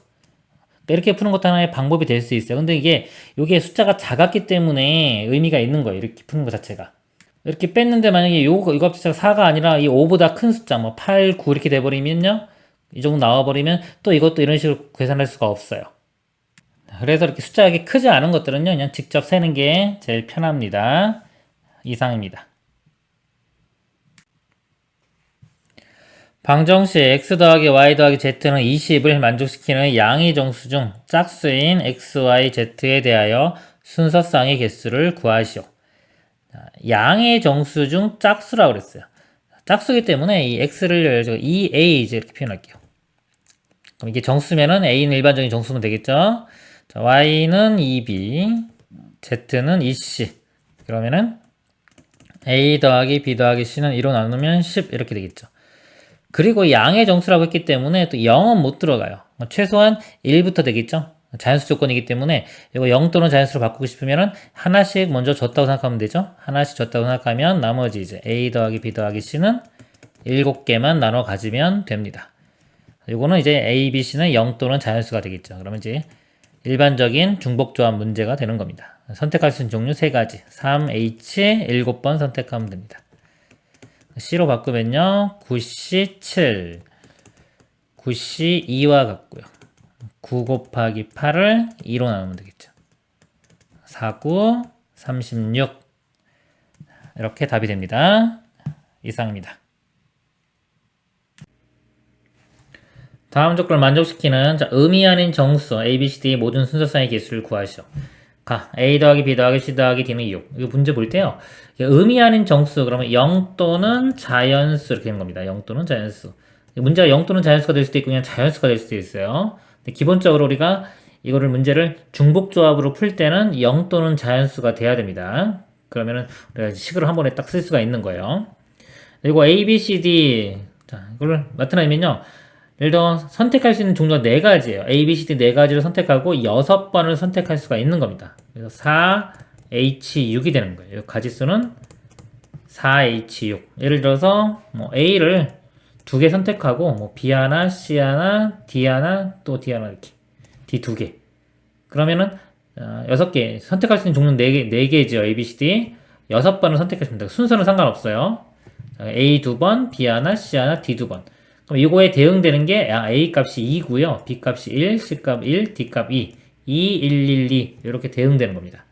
그러니까 이렇게 푸는 것도 하나의 방법이 될 수 있어요. 근데 이게 숫자가 작았기 때문에 의미가 있는 거예요. 이렇게 푸는 것 자체가. 이렇게 뺐는데 만약에 이거 숫자가 4가 아니라 이 5보다 큰 숫자, 뭐 8, 9 이렇게 돼버리면요. 이 정도 나와버리면 또 이것도 이런 식으로 계산할 수가 없어요. 그래서 이렇게 숫자가 크지 않은 것들은요. 그냥 직접 세는 게 제일 편합니다. 이상입니다. 방정식 x 더하기 y 더하기 z는 20을 만족시키는 양의 정수 중 짝수인 x, y, z에 대하여 순서쌍의 개수를 구하시오. 양의 정수 중 짝수라고 그랬어요. 짝수기 때문에 이 x를 2a 이렇게 표현할게요. 그럼 이게 정수면은 a는 일반적인 정수면 되겠죠? 자, y는 2b, z는 2c. 그러면은 a 더하기 b 더하기 c는 2로 나누면 10 이렇게 되겠죠. 그리고 양의 정수라고 했기 때문에 또 0은 못 들어가요. 최소한 1부터 되겠죠? 자연수 조건이기 때문에 이거 0 또는 자연수로 바꾸고 싶으면 하나씩 먼저 줬다고 생각하면 되죠? 하나씩 줬다고 생각하면 나머지 이제 a 더하기 b 더하기 c는 7개만 나눠 가지면 됩니다. 이거는 이제 a, b, c는 0 또는 자연수가 되겠죠. 그러면 이제 일반적인 중복조합 문제가 되는 겁니다. 선택할 수 있는 종류 3가지. 3H 7번 선택하면 됩니다. C로 바꾸면요. 9C 7, 9C 2와 같고요. 9 곱하기 8을 2로 나누면 되겠죠. 49, 36 이렇게 답이 됩니다. 이상입니다. 다음 조건을 만족시키는 자, 의미 아닌 정수 A, B, C, D 모든 순서상의 개수를 구하시오. 가 A 더하기 B 더하기 C 더하기 D는 6. 이거 문제 볼 때요. 의미 아닌 정수 그러면 0 또는 자연수 이렇게 되는 겁니다. 0 또는 자연수. 문제가 0 또는 자연수가 될 수도 있고 그냥 자연수가 될 수도 있어요. 근데 기본적으로 우리가 이거를 문제를 중복조합으로 풀 때는 0 또는 자연수가 돼야 됩니다. 그러면은 우리가 식으로 한 번에 딱 쓸 수가 있는 거예요. 그리고 A, B, C, D 자 이걸 나타내면요. 예를 들어 선택할 수 있는 종류가 4가지예요. A, B, C, D 4가지를 선택하고 6번을 선택할 수가 있는 겁니다. 그래서 4H6이 되는 거예요. 가지수는 4H6. 예를 들어서 뭐 A를 2개 선택하고 뭐 B 하나, C 하나, D 하나, 또 D 하나 이렇게 D 2개. 그러면은 6개 선택할 수 있는 종류는 4개죠. A, B, C, D 6번을 선택하시면 돼요. 순서는 상관없어요. A 2번, B 하나, C 하나, D 2번. 그럼 이거에 대응되는 게 A 값이 2고요. B 값이 1, C 값 1, D 값 2. 2, 1, 1, 2 이렇게 대응되는 겁니다.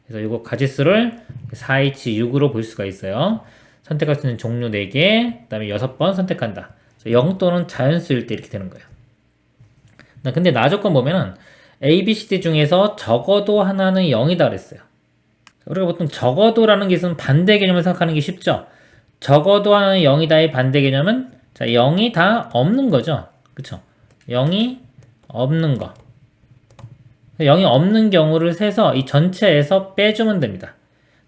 그래서 이거 가지수를 4H6으로 볼 수가 있어요. 선택할 수 있는 종류 4개, 그 다음에 6번 선택한다. 0 또는 자연수일 때 이렇게 되는 거예요. 근데 나조건 보면은 A, B, C, D 중에서 적어도 하나는 0이다 그랬어요. 우리가 보통 적어도라는 게 있으면 반대 개념을 생각하는 게 쉽죠. 적어도 하나는 0이다의 반대 개념은 자, 0이 다 없는 거죠. 그쵸? 0이 없는 거. 0이 없는 경우를 세서 이 전체에서 빼주면 됩니다.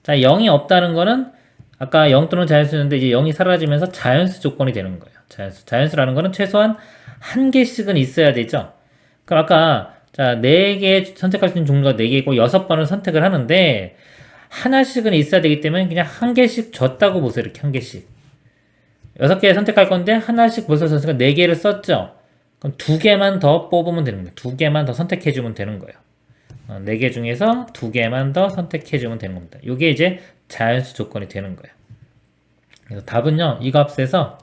자, 0이 없다는 거는 아까 0 또는 자연수였는데 이제 0이 사라지면서 자연수 조건이 되는 거예요. 자연수. 자연수라는 거는 최소한 한 개씩은 있어야 되죠. 그럼 아까 자, 4개 선택할 수 있는 종류가 4개이고 6번을 선택을 하는데 하나씩은 있어야 되기 때문에 그냥 한 개씩 줬다고 보세요. 이렇게 한 개씩. 6개 선택할 건데 하나씩 벌써 썼으니까 4개를 썼죠. 그럼 2개만 더 뽑으면 되는 거예요. 2개만 더 선택해주면 되는 거예요. 4개 중에서 2개만 더 선택해주면 되는 겁니다. 이게 이제 자연수 조건이 되는 거예요. 그래서 답은요, 이 값에서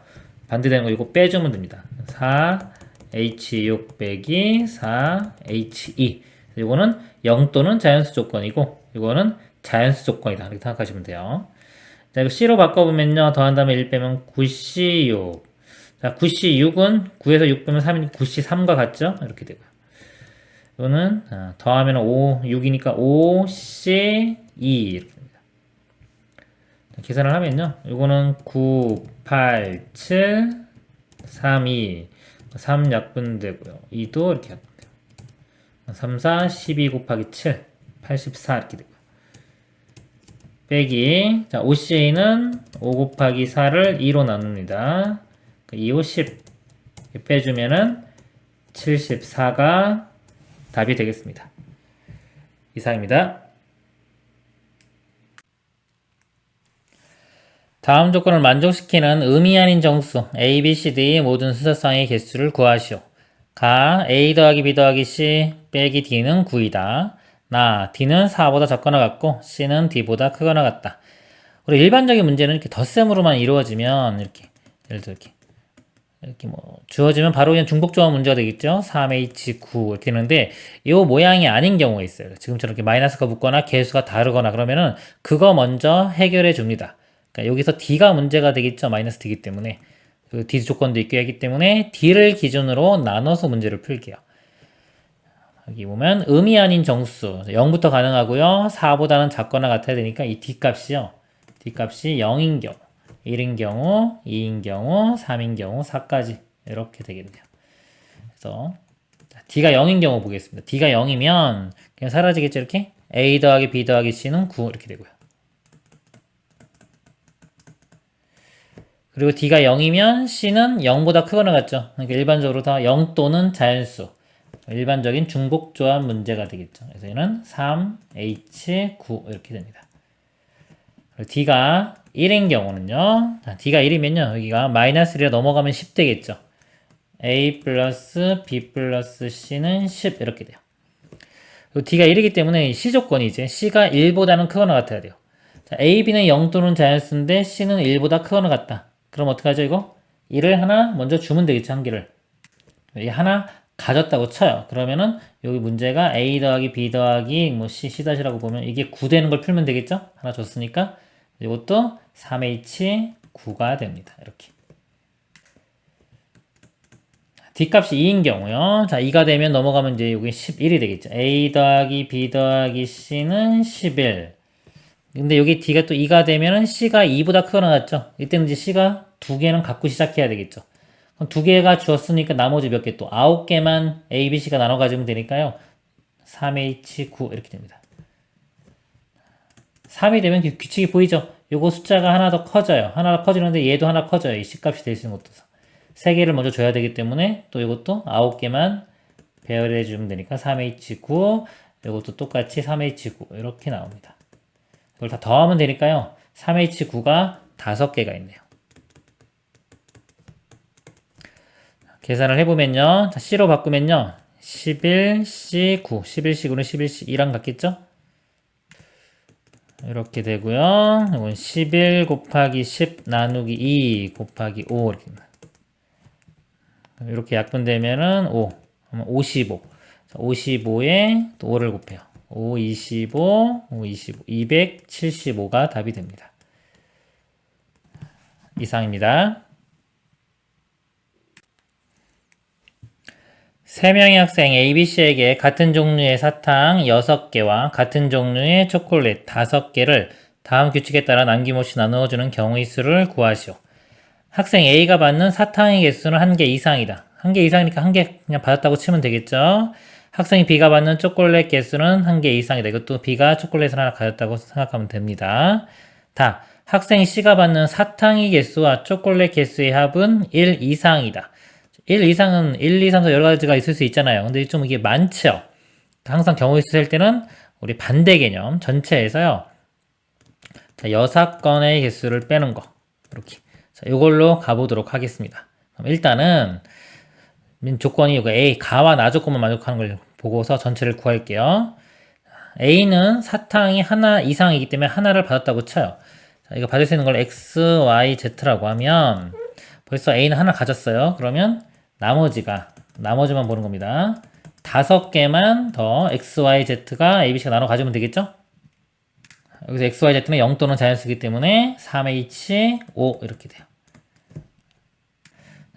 반대되는 거 이거 빼주면 됩니다. 4H6 빼기 4H2. 이거는 0 또는 자연수 조건이고, 이거는 자연수 조건이다. 이렇게 생각하시면 돼요. 자, 이거 C로 바꿔보면요, 더한 다음에 1 빼면 9C6. 자, 9C6은 9에서 6 빼면 3이니까 9C3과 같죠? 이렇게 되고요. 이거는 더하면 5, 6이니까 5C2 이렇게 됩니다. 계산을 하면요. 이거는 9, 8, 7, 3, 2, 3 약분되고요. 2도 이렇게 약분돼요. 3, 4, 12 곱하기 7, 84 이렇게 되고요. 빼기, 자, OCA는 5 곱하기 4를 2로 나눕니다. 2, 5, 10 빼주면은 74가 답이 되겠습니다. 이상입니다. 다음 조건을 만족시키는 의미 아닌 정수 A, B, C, D 모든 순서상의 개수를 구하시오. 가 A 더하기 B 더하기 C 빼기 D는 9이다. 나 D는 4보다 적거나 같고 C는 D보다 크거나 같다. 우리 일반적인 문제는 이렇게 덧셈으로만 이루어지면 이렇게 예를 들어 이렇게 뭐 주어지면 바로 그냥 중복조합 문제가 되겠죠. 3H9 이렇게 되는데 이 모양이 아닌 경우가 있어요. 지금처럼 이렇게 마이너스가 붙거나 개수가 다르거나 그러면은 그거 먼저 해결해 줍니다. 그러니까 여기서 D가 문제가 되겠죠. 마이너스 D이기 때문에 그 D 조건도 있게 하기 때문에 D를 기준으로 나눠서 문제를 풀게요. 여기 보면 의미 아닌 정수 0부터 가능하고요. 4보다는 작거나 같아야 되니까 이 D 값이요. D 값이 0인 경우 1인 경우, 2인 경우, 3인 경우, 4까지 이렇게 되겠네요. 그래서 D가 0인 경우 보겠습니다. D가 0이면 그냥 사라지겠죠. 이렇게 A 더하기 B 더하기 C는 9 이렇게 되고요. 그리고 D가 0이면 C는 0보다 크거나 같죠. 그러니까 일반적으로 다 0 또는 자연수 일반적인 중복조합 문제가 되겠죠. 그래서 얘는 3H9 이렇게 됩니다. 그리고 D가 1인 경우는요. D가 1이면요. 여기가 마이너스 1이 넘어가면 10 되겠죠. A 플러스 B 플러스 C는 10 이렇게 돼요. 그리고 D가 1이기 때문에 C 조건이 이제 C가 1보다는 크거나 같아야 돼요. 자, A, B는 0 또는 자연수인데 C는 1보다 크거나 같다. 그럼 어떡하죠 이거? 1을 하나 먼저 주면 되겠죠. 한 개를. 이 하나 가졌다고 쳐요. 그러면은 여기 문제가 A 더하기 B 더하기 뭐 C, C-라고 보면 이게 9 되는 걸 풀면 되겠죠? 하나 줬으니까 이것도 3H9가 됩니다. 이렇게. D값이 2인 경우요. 자, 2가 되면 넘어가면 이제 여기 11이 되겠죠. A 더하기 B 더하기 C는 11. 근데 여기 D가 또 2가 되면은 C가 2보다 크거나 같죠? 이때는 이제 C가 2개는 갖고 시작해야 되겠죠. 그럼 2개가 주었으니까 나머지 몇 개 또 9개만 A, B, C가 나눠 가지면 되니까요. 3H9 이렇게 됩니다. 3이 되면 규칙이 보이죠? 요거 숫자가 하나 더 커져요. 하나 더 커지는데 얘도 하나 커져요. 이 C값이 될 수 있는 것도. 3개를 먼저 줘야 되기 때문에 또 이것도 9개만 배열해 주면 되니까 3H9 이것도 똑같이 3H9 이렇게 나옵니다. 이걸 다 더하면 되니까요. 3H9가 5개가 있네요. 계산을 해보면요. 자, C로 바꾸면요. 11C9, 11C9는 11C2랑 같겠죠? 이렇게 되고요. 이건 11 곱하기 10 나누기 2 곱하기 5 이렇게 됩니다. 이렇게 약분되면은 5, 55. 55에 또 5를 곱해요. 5, 25, 5, 25, 275가 답이 됩니다. 이상입니다. 3명의 학생 ABC에게 같은 종류의 사탕 6개와 같은 종류의 초콜릿 5개를 다음 규칙에 따라 남김없이 나누어주는 경우의 수를 구하시오. 학생 A가 받는 사탕의 개수는 1개 이상이다. 1개 이상이니까 1개 그냥 받았다고 치면 되겠죠. 학생이 B가 받는 초콜릿 개수는 1개 이상이다. 이것도 B가 초콜릿을 하나 가졌다고 생각하면 됩니다. 학생이 C가 받는 사탕의 개수와 초콜릿 개수의 합은 1 이상이다. 1 이상은 1, 2, 3, 4 여러 가지가 있을 수 있잖아요. 근데 좀 이게 많죠. 항상 경우의 수 셀 때는 우리 반대 개념 전체에서요. 자, 6건의 개수를 빼는 거. 이렇게. 자, 이걸로 가보도록 하겠습니다. 그럼 일단은 조건이 이거 A, 가와 나 조건만 만족하는 걸 보고서 전체를 구할게요. A는 사탕이 하나 이상이기 때문에 하나를 받았다고 쳐요. 자, 이거 받을 수 있는 걸 X, Y, Z라고 하면 벌써 A는 하나 가졌어요. 그러면 나머지만 보는 겁니다. 5개만 더 X, Y, Z가 A, B, C가 나눠 가지면 되겠죠? 여기서 X, Y, Z는 0 또는 자연수이기 때문에 3H5 이렇게 돼요.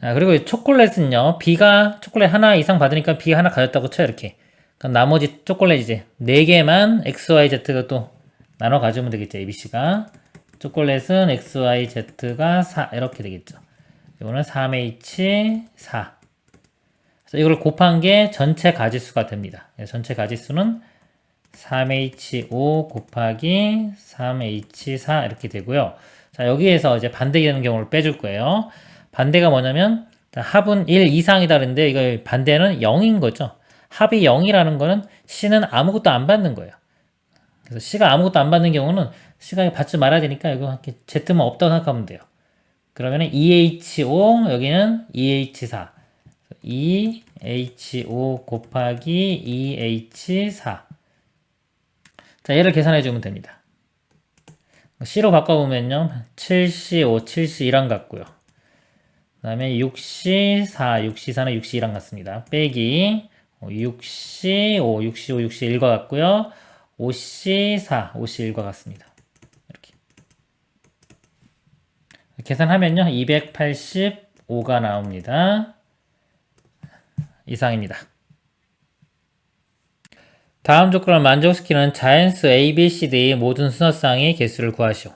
자, 그리고 초콜릿은요. B가 초콜릿 하나 이상 받으니까 B가 하나 가졌다고 쳐요. 이렇게. 그럼 나머지 초콜릿 이제 4개만 X, Y, Z가 또 나눠 가지면 되겠죠. A, B, C가. 초콜릿은 X, Y, Z가 4 이렇게 되겠죠. 이거는 3H4. 그래서 이걸 곱한 게 전체 가지수가 됩니다. 전체 가지수는 3H5 곱하기 3H4 이렇게 되고요. 자, 여기에서 이제 반대되는 경우를 빼줄 거예요. 반대가 뭐냐면 합은 1 이상이다 그랬는데 이거 반대는 0인 거죠. 합이 0이라는 거는 C는 아무것도 안 받는 거예요. 그래서 C가 아무것도 안 받는 경우는 C가 받지 말아야 되니까 이거 이렇게 Z만 없다고 생각하면 돼요. 그러면은 2H5 여기는 2H4 2H5 곱하기 2H4 자, 얘를 계산해 주면 됩니다. C로 바꿔보면요 7C5, 7C2랑 같고요. 그 다음에 6C4, 6C4는 6C2랑 같습니다. 빼기 6C5, 6C5, 6C1과 같고요. 5C4, 5C1과 같습니다. 이렇게 계산하면요 285가 나옵니다. 이상입니다. 다음 조건을 만족시키는 자연수 A, B, C, D의 모든 순서쌍의 개수를 구하시오.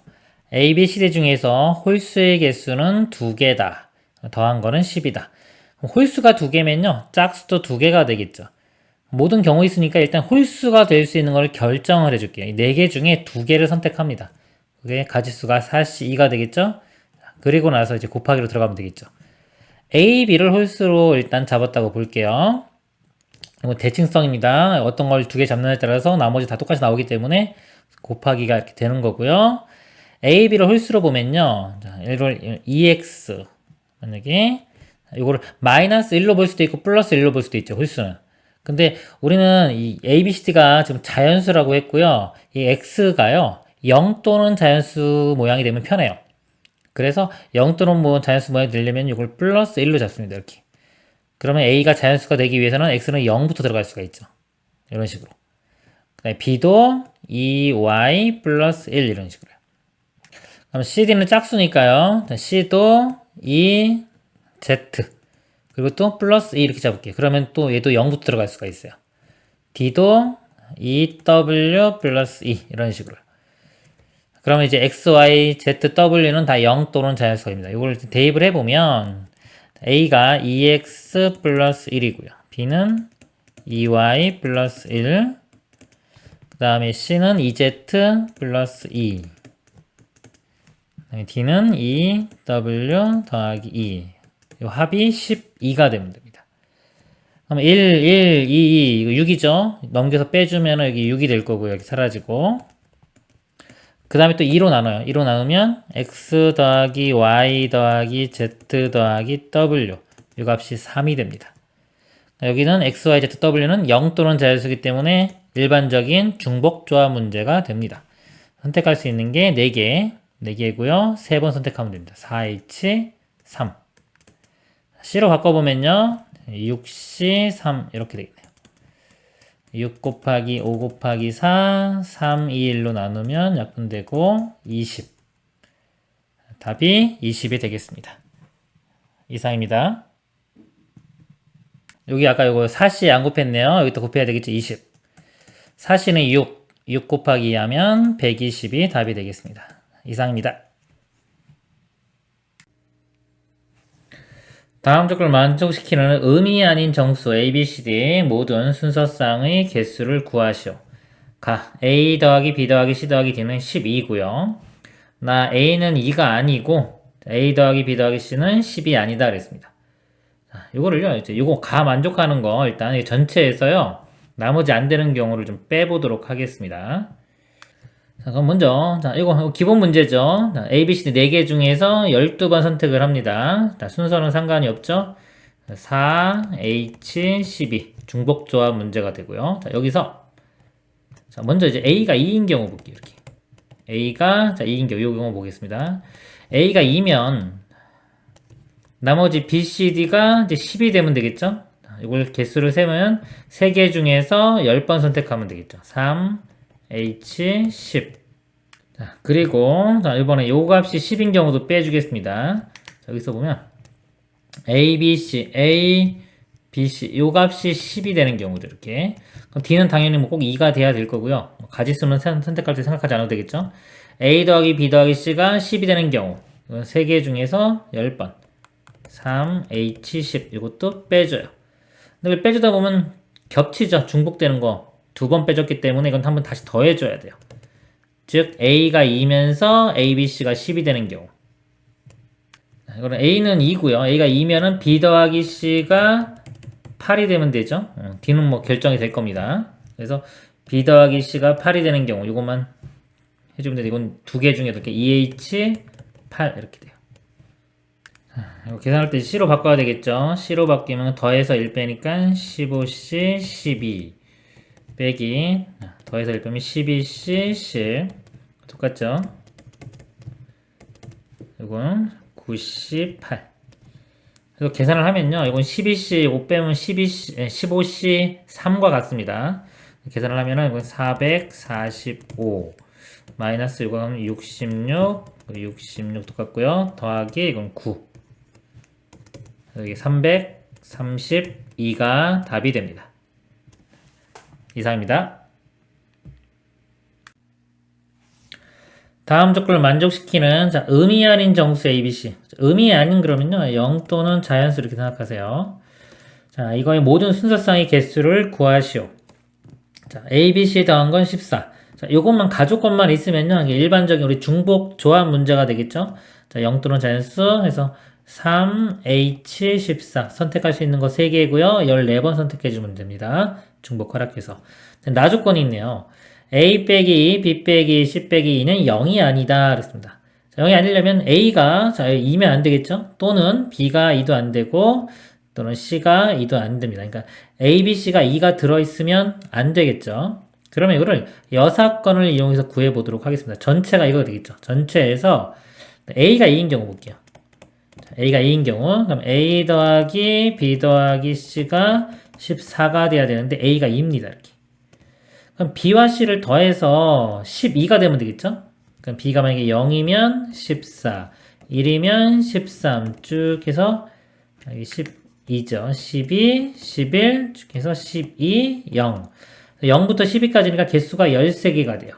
A, B, C, D 중에서 홀수의 개수는 2개다. 더한 거는 10이다. 홀수가 2개면요. 짝수도 2개가 되겠죠. 모든 경우 있으니까 일단 홀수가 될 수 있는 걸 결정을 해줄게요. 4개 중에 2개를 선택합니다. 그게 가지수가 4C2가 되겠죠. 그리고 나서 이제 곱하기로 들어가면 되겠죠. A, B를 홀수로 일단 잡았다고 볼게요. 이거 대칭성입니다. 어떤 걸 2개 잡느냐에 따라서 나머지 다 똑같이 나오기 때문에 곱하기가 이렇게 되는 거고요. A, B를 홀수로 보면요. 자, 예를 2x 만약에 이거를 마이너스 1로 볼 수도 있고 플러스 1로 볼 수도 있죠. 홀수는. 근데 우리는 이 A, B, C, D가 지금 자연수라고 했고요. 이 x가요. 0 또는 자연수 모양이 되면 편해요. 그래서 0 또는 뭐 자연수 모양이 되려면 이걸 플러스 1로 잡습니다. 이렇게. 그러면 A가 자연수가 되기 위해서는 X는 0부터 들어갈 수가 있죠. 이런 식으로. 그 다음에 B도 2Y 플러스 1 이런 식으로요. 그럼 CD는 짝수니까요. C도 2Z 그리고 또 플러스 2 이렇게 잡을게요. 그러면 또 얘도 0부터 들어갈 수가 있어요. D도 EW 플러스 2 이런 식으로. 그러면 이제 X, Y, Z, W는 다 0 또는 자연수입니다. 이걸 대입을 해보면 A가 EX 플러스 1이고요. B는 EY 플러스 1, 그 다음에 C는 EZ 플러스 2, D는 EW 더하기 2. 이 합이 12가 되면 됩니다. 그럼 1, 1, 2, 2, 이거 6이죠? 넘겨서 빼주면 여기 6이 될 거고요. 여기 사라지고. 그 다음에 또 2로 나눠요. 2로 나누면 x 더하기 y 더하기 z 더하기 w. 이 값이 3이 됩니다. 여기는 x, y, z, w는 0 또는 자연수이기 때문에 일반적인 중복 조합 문제가 됩니다. 선택할 수 있는 게 4개, 4개고요. 3번 선택하면 됩니다. 4H, 3. C로 바꿔보면요. 6C, 3 이렇게 되겠네요. 6 곱하기 5 곱하기 4, 3, 2, 1로 나누면 약분되고 20. 답이 20이 되겠습니다. 이상입니다. 여기 아까 이거 4C 안 곱했네요. 여기 또 곱해야 되겠죠. 20. 4C는 6 곱하기 2 하면 120이 답이 되겠습니다. 이상입니다. 다음 조건을 만족시키는 의미 아닌 정수 A, B, C, D 모든 순서쌍의 개수를 구하시오. 가 A 더하기 B 더하기 C 더하기 D는 12고요. 나 A는 2가 아니고 A 더하기 B 더하기 C는 10이 아니다 그랬습니다. 이거를요, 이제 요거 가 만족하는 거 일단 전체에서요 나머지 안 되는 경우를 좀 빼보도록 하겠습니다. 자, 그럼 먼저, 자, 이거 기본 문제죠. 자, A, B, C, D 4개 중에서 12번 선택을 합니다. 자, 순서는 상관이 없죠. 4, H, 12. 중복조합 문제가 되고요. 자, 여기서, 자, 먼저 이제 A가 2인 경우 볼게요. 이렇게. A가, 자, 2인 경우, 이 경우 보겠습니다. A가 2면, 나머지 B, C, D가 이제 10이 되면 되겠죠. 자, 이걸 개수를 세면 3개 중에서 10번 선택하면 되겠죠. 3, H 10. 자, 그리고 자, 이번에 요 값이 10인 경우도 빼주겠습니다. 자, 여기서 보면 A, B, C, A, B, C 요 값이 10이 되는 경우도 이렇게. 그럼 D는 당연히 뭐 꼭 2가 돼야 될 거고요. 가지수는 선택할 때 생각하지 않아도 되겠죠. A 더하기 B 더하기 C가 10이 되는 경우 이건 3개 중에서 10번 3, H 10 이것도 빼줘요. 근데 빼주다 보면 겹치죠. 중복되는 거. 2번 빼줬기 때문에 이건 한번 다시 더해줘야 돼요. 즉 A가 2면서 A, B, C가 10이 되는 경우. 이거는 A는 2고요. A가 2면은 B 더하기 C가 8이 되면 되죠. D는 뭐 결정이 될 겁니다. 그래서 B 더하기 C가 8이 되는 경우 이것만 해주면 돼요. 이건 2개 중에 이렇게 2H 8 이렇게 돼요. 이거 계산할 때 C로 바꿔야 되겠죠. C로 바뀌면 더해서 1 빼니까 15C 12 빼기 더해서 1 빼면 12C 10 똑같죠? 이건 98. 그래서 계산을 하면요. 이건 12C 5 빼면 15C 3과 같습니다. 계산을 하면은 이건 445 마이너스 이건 66 똑같고요. 더하기 이건 9. 여기 332가 답이 됩니다. 이상입니다. 다음 조건을 만족시키는 자, 의미 아닌 정수 ABC. 의미 아닌 그러면요. 0 또는 자연수 이렇게 생각하세요. 자, 이거의 모든 순서쌍의 개수를 구하시오. 자, A, B, C 더한 건 14. 자, 요것만 가족것만 있으면요. 일반적인 우리 중복 조합 문제가 되겠죠. 자, 0 또는 자연수 해서 3H 14 선택할 수 있는 거 3개고요. 14번 선택해주면 됩니다. 중복 허락해서. 나조건이 있네요. A 빼기 B 빼기 C 빼기 2는 0이 아니다 그랬습니다. 자, 0이 아니려면 A가 자, 2면 안 되겠죠? 또는 B가 2도 안 되고 또는 C가 2도 안 됩니다. 그러니까 A, B, C가 2가 들어있으면 안 되겠죠? 그러면 이거를 여사건을 이용해서 구해보도록 하겠습니다. 전체가 이거 되겠죠? 전체에서 A가 2인 경우 볼게요. 자, A가 2인 경우 그럼 A 더하기 B 더하기 C가 14가 돼야 되는데 A가 2입니다. 이렇게. 그럼 B와 C를 더해서 12가 되면 되겠죠? 그럼 B가 만약에 0이면 14, 1이면 13 쭉 해서 10 2죠. 12, 11, 중에서 12, 0. 0부터 12까지니까 개수가 13개가 돼요.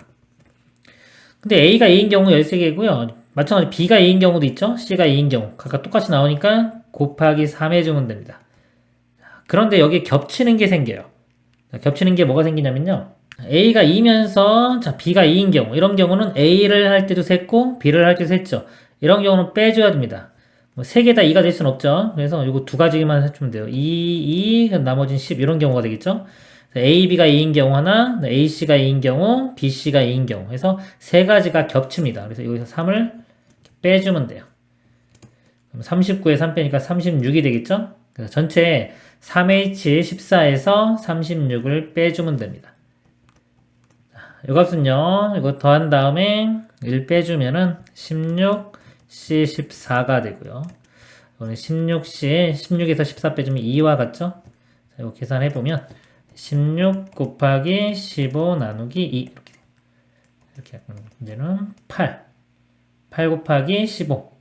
근데 A가 2인 경우 13개고요. 마찬가지로 B가 2인 경우도 있죠. C가 2인 경우. 각각 똑같이 나오니까 곱하기 3 해주면 됩니다. 그런데 여기 겹치는 게 생겨요. 겹치는 게 뭐가 생기냐면요. A가 2면서 자 B가 2인 경우 이런 경우는 A를 할 때도 셌고 B를 할 때도 셌죠. 이런 경우는 빼줘야 됩니다. 뭐 3개 다 2가 될 수는 없죠. 그래서 이거 두 가지만 해주면 돼요. 2, 나머지는 10 이런 경우가 되겠죠. A, B가 2인 경우 하나, A, C가 2인 경우, B, C가 2인 경우 해서 세 가지가 겹칩니다. 그래서 여기서 3을 빼주면 돼요. 그럼 39에 3 빼니까 36이 되겠죠? 그래서 전체 3H14에서 36을 빼주면 됩니다. 이 값은요, 이거 더한 다음에 1 빼주면은 16C14가 되고요. 오늘 16C, 16에서 14 빼주면 2와 같죠? 자, 이거 계산해보면 16 곱하기 15 나누기 2 이렇게 돼요. 이렇게 하면 이제는 8 곱하기 15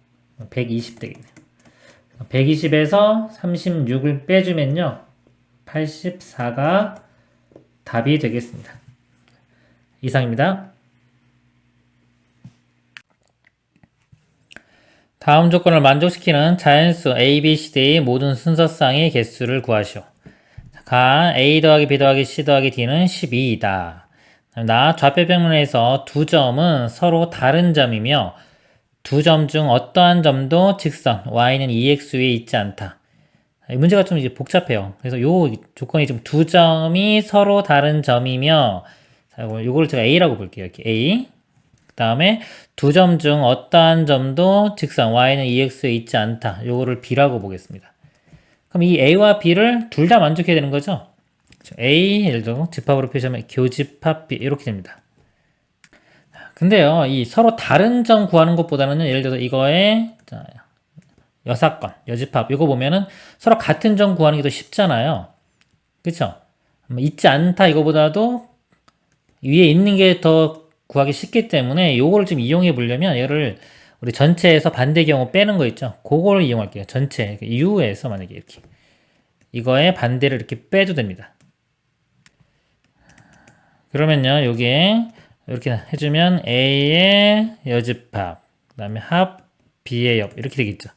120 되겠네요. 120에서 36을 빼주면요 84가 답이 되겠습니다. 이상입니다. 다음 조건을 만족시키는 자연수 A, B, C, D의 모든 순서쌍의 개수를 구하시오. 가 A 더하기 B 더하기 C 더하기 D는 12이다. 나 좌표평면에서 두 점은 서로 다른 점이며 두 점 중 어떠한 점도 직선 y는 2x 위에 있지 않다. 문제가 좀 이제 복잡해요. 그래서 요 조건이 좀 두 점이 서로 다른 점이며 자, 요거를 제가 A라고 볼게요. 이렇게 A. 그 다음에 두 점 중 어떠한 점도 직선 y는 2x 위에 있지 않다. 요거를 B라고 보겠습니다. 그럼 이 A와 B를 둘 다 만족해야 되는 거죠? A, 예를 들어 집합으로 표시하면 교집합 B 이렇게 됩니다. 근데요, 이 서로 다른 점 구하는 것보다는요, 예를 들어서 이거에 여사건, 여집합 이거 보면은 서로 같은 점 구하는 게 더 쉽잖아요. 그쵸? 있지 않다 이거보다도 위에 있는 게 더 구하기 쉽기 때문에 요거를 좀 이용해 보려면 얘를 우리 전체에서 반대 경우 빼는 거 있죠? 그거를 이용할게요. 전체 U에서 만약에 이렇게 이거의 반대를 이렇게 빼도 됩니다. 그러면요, 여기에 이렇게 해주면 A의 여집합, 그 다음에 합 B의 엽 이렇게 되겠죠.